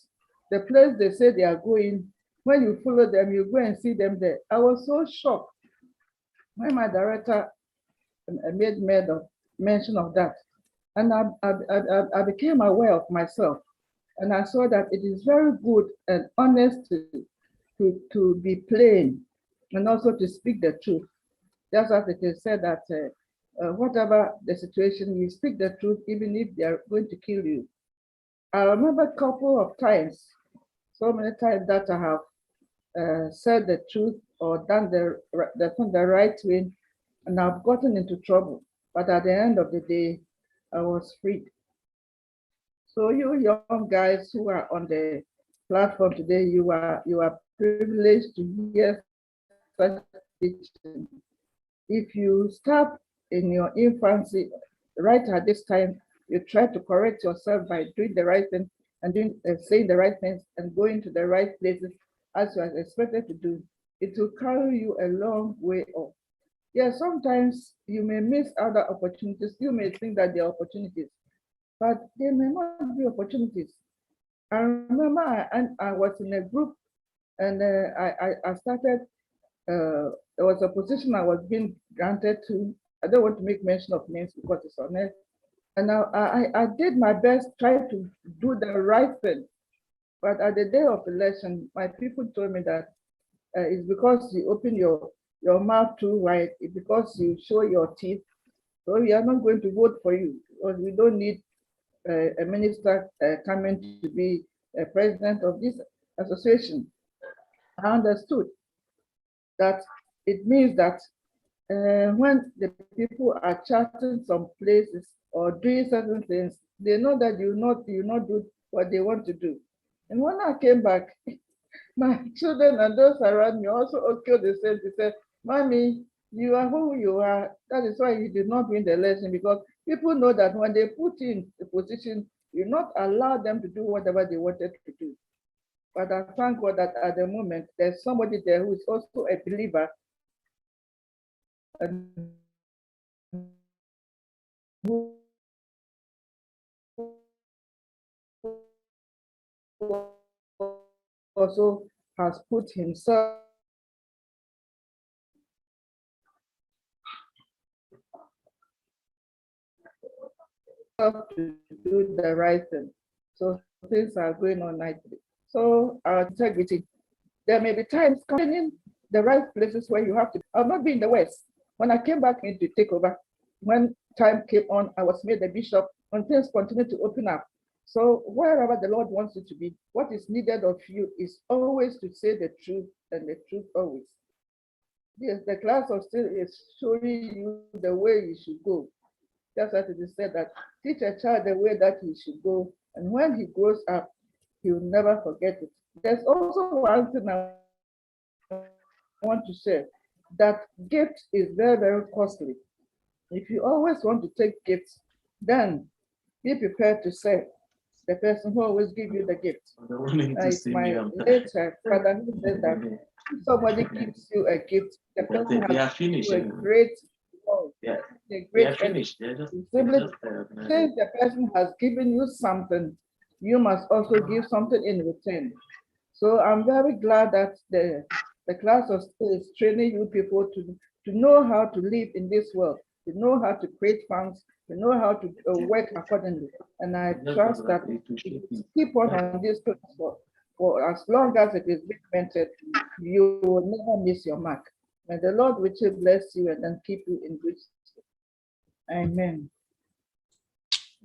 the place they say they are going, when you follow them, you go and see them there. I was so shocked when my director made mention of that. And I became aware of myself. And I saw that it is very good and honest to be plain and also to speak the truth. That's what it is said that whatever the situation, you speak the truth, even if they are going to kill you. I remember a couple of times, so many times that I have said the truth or done the right way, and I've gotten into trouble. But at the end of the day, I was freed. So you young guys who are on the platform today, you are privileged to hear such teaching. If you start in your infancy, right at this time, you try to correct yourself by doing the right thing and saying the right things and going to the right places as you are expected to do, it will carry you a long way off. Yeah, sometimes you may miss other opportunities. You may think that they are opportunities, but they may not be opportunities. I remember I was in a group and I started, there was a position I was being granted to. I don't want to make mention of names because it's honest. And I did my best, tried to do the right thing. But at the day of election, my people told me that it's because you open your mouth too wide, it's because you show your teeth. So we are not going to vote for you because we don't need a minister coming to be a president of this association. I understood that it means that when the people are charting some places or doing certain things, they know that you not do what they want to do. And when I came back, my children and those around me also echoed the same. They said, Mommy, you are who you are. That is why you did not win the election, because people know that when they put you in the position, you not allow them to do whatever they wanted to do. But I thank God that at the moment, there's somebody there who is also a believer and who also has put himself to do the right thing. So things are going on nicely. So our integrity, there may be times coming in the right places where you have to. I've not been in the West. When I came back in to take over, when time came on, I was made the bishop and things continue to open up. So wherever the Lord wants you to be, what is needed of you is always to say the truth and the truth always. Yes, the class of Steele is showing you the way you should go. That's what it is said, that teach a child the way that he should go, and when he grows up, he will never forget it. There's also one thing I want to say, that gift is very, very costly. If you always want to take gifts, then be prepared to say the person who always give you the gift. It's my late father who said that if somebody gives you a gift, the person has given you a great since the person has given you something, you must also give something in return. So I'm very glad that the class of Steele is training you people to know how to live in this world, to know how to create funds, to know how to work accordingly. And I trust that if you keep on this class for as long as it is being mentored, you will never miss your mark. May the Lord richly bless you and then keep you in good state. Amen.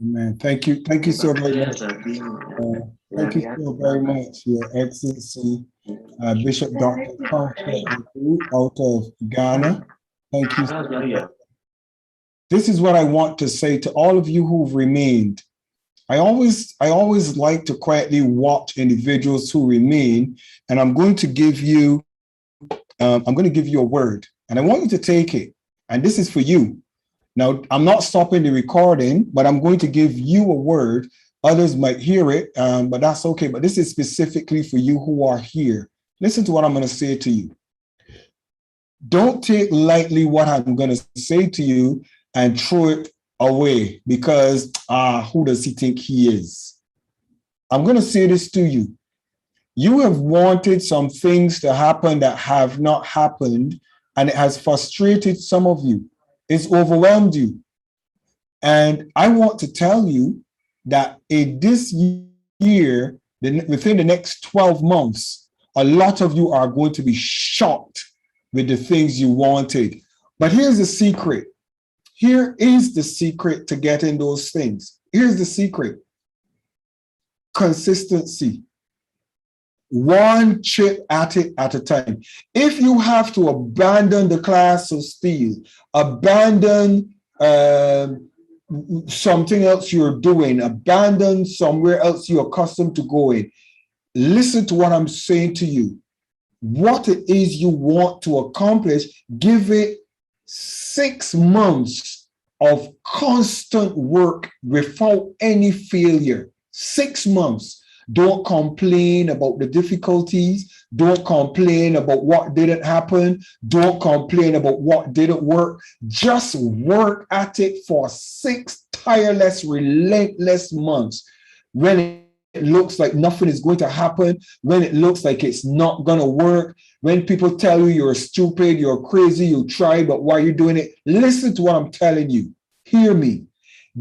Amen. Thank you. Thank you so very much. Thank you so very much, Your Excellency, Bishop Dr. Comfort out of Ghana. Thank you so much. This is what I want to say to all of you who've remained. I always like to quietly watch individuals who remain, and I'm going to give you a word, and I want you to take it. And this is for you. Now, I'm not stopping the recording, but I'm going to give you a word. Others might hear it, but that's okay. But this is specifically for you who are here. Listen to what I'm going to say to you. Don't take lightly what I'm going to say to you and throw it away because, who does he think he is? I'm going to say this to you. You have wanted some things to happen that have not happened, and it has frustrated some of you. It's overwhelmed you. And I want to tell you that in this year, within the next 12 months, a lot of you are going to be shocked with the things you wanted. But here's the secret. Here is the secret to getting those things. Here's the secret. Consistency. One chip at it at a time. If you have to abandon the class of Steele, abandon something else you're doing, abandon somewhere else you're accustomed to going, listen to what I'm saying to you. What it is you want to accomplish, give it 6 months of constant work without any failure. 6 months. Don't complain about the difficulties. Don't complain about what didn't happen. Don't complain about what didn't work. Just work at it for 6 tireless, relentless months. When it looks like nothing is going to happen, when it looks like it's not going to work, when people tell you you're stupid, you're crazy, you tried, but why are you doing it? Listen to what I'm telling you. Hear me.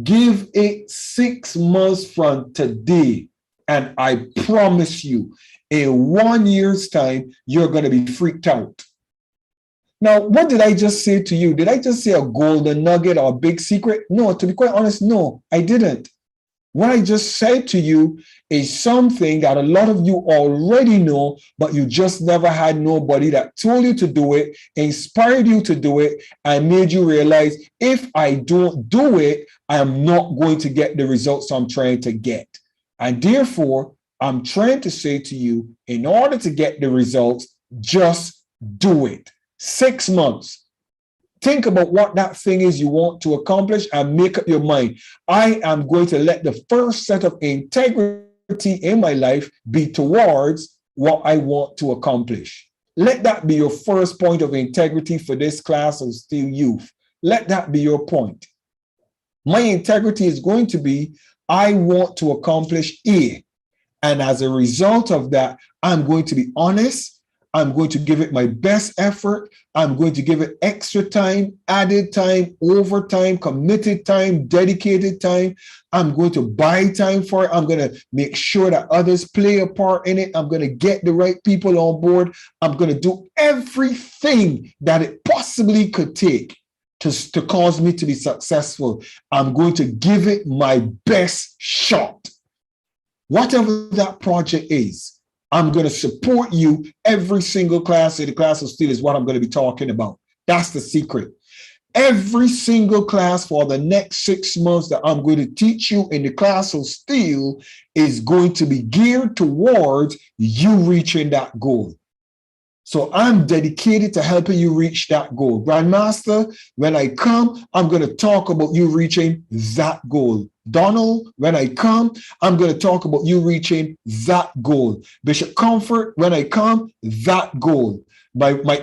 Give it 6 months from today. And I promise you, in 1 year's time, you're going to be freaked out. Now, what did I just say to you? Did I just say a golden nugget or a big secret? No, to be quite honest, no, I didn't. What I just said to you is something that a lot of you already know, but you just never had nobody that told you to do it, inspired you to do it, and made you realize if I don't do it, I am not going to get the results I'm trying to get. And therefore, I'm trying to say to you, in order to get the results, just do it. 6 months. Think about what that thing is you want to accomplish and make up your mind. I am going to let the first set of integrity in my life be towards what I want to accomplish. Let that be your first point of integrity for this class of Steele youth. Let that be your point. My integrity is going to be, I want to accomplish A. And as a result of that, I'm going to be honest. I'm going to give it my best effort. I'm going to give it extra time, added time, overtime, committed time, dedicated time. I'm going to buy time for it. I'm going to make sure that others play a part in it. I'm going to get the right people on board. I'm going to do everything that it possibly could take to cause me to be successful. I'm going to give it my best shot. Whatever that project is, I'm going to support you every single class. The class of Steele is what I'm going to be talking about. That's the secret. Every single class for the next 6 months that I'm going to teach you in the class of Steele is going to be geared towards you reaching that goal. So I'm dedicated to helping you reach that goal. Grandmaster, when I come, I'm going to talk about you reaching that goal. Donald, when I come, I'm going to talk about you reaching that goal. Bishop Comfort, when I come, that goal.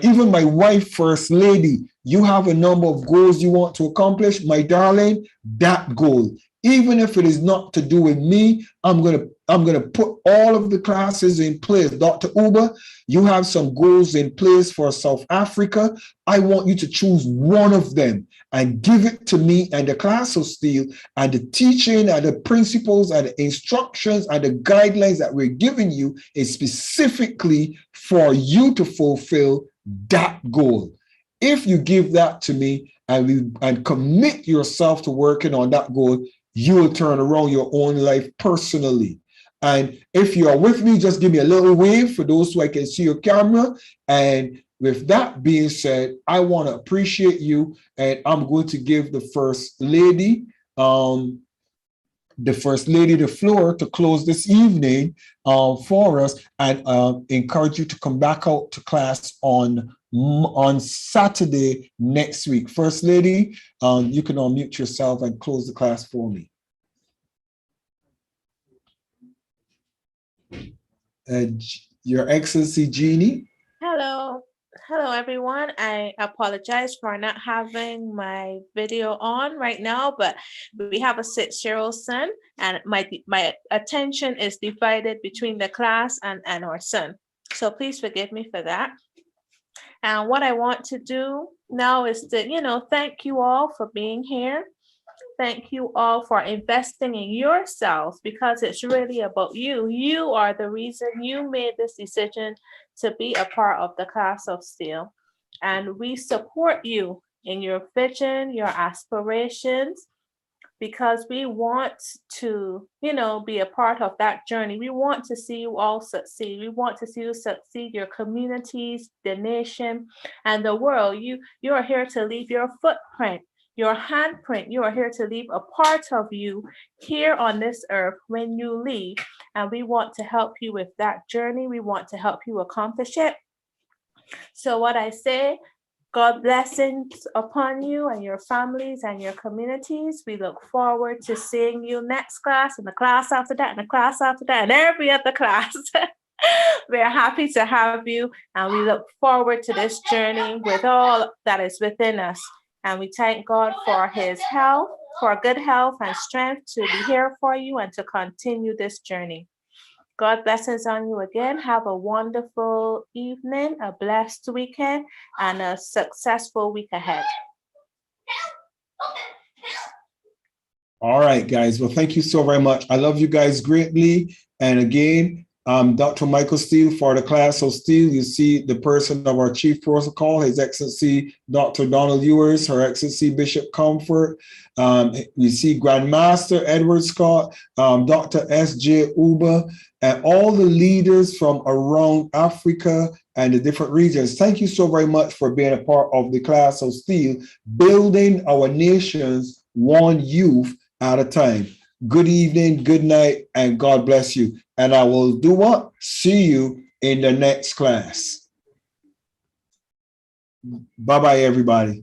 Even my wife, First Lady, you have a number of goals you want to accomplish. My darling, that goal. Even if it is not to do with me, I'm going I'm going to put all of the classes in place. Dr. Uber, you have some goals in place for South Africa. I want you to choose one of them and give it to me and the class of Steele, and the teaching and the principles and the instructions and the guidelines that we're giving you is specifically for you to fulfill that goal. If you give that to me and commit yourself to working on that goal, you will turn around your own life personally. And if you are with me, just give me a little wave for those who I can see your camera. And with that being said, I want to appreciate you, and I'm going to give the First Lady the floor to close this evening for us, and encourage you to come back out to class on Saturday next week. First Lady, you can unmute yourself and close the class for me. Your Excellency Jeannie. Hello. Hello, everyone. I apologize for not having my video on right now, but we have a 6-year-old son, and my attention is divided between the class and our son. So please forgive me for that. And what I want to do now is to, thank you all for being here. Thank you all for investing in yourselves, because it's really about you. You are the reason you made this decision to be a part of the class of Steele. And we support you in your vision, your aspirations, because we want to, be a part of that journey. We want to see you all succeed. We want to see you succeed, your communities, the nation, and the world. You are here to leave your footprint, your handprint. You are here to leave a part of you here on this earth when you leave. And we want to help you with that journey. We want to help you accomplish it. So what I say, God blessings upon you and your families and your communities. We look forward to seeing you next class, and the class after that, and the class after that, and every other class. We're happy to have you, and we look forward to this journey with all that is within us. And we thank God for his health, for good health and strength to be here for you and to continue this journey. God blessings on you again. Have a wonderful evening, a blessed weekend, and a successful week ahead. All right, guys. Well, thank you so very much. I love you guys greatly. And again, Dr. Michael Steele for the class of Steele. You see the person of our chief protocol, His Excellency Dr. Donald Ewers, Her Excellency Bishop Comfort. You see Grandmaster Edward Scott, Dr. S.J. Uber, and all the leaders from around Africa and the different regions. Thank you so very much for being a part of the class of Steele, building our nations one youth at a time. Good evening, good night, and God bless you. And I will do what? See you in the next class. Bye-bye, everybody.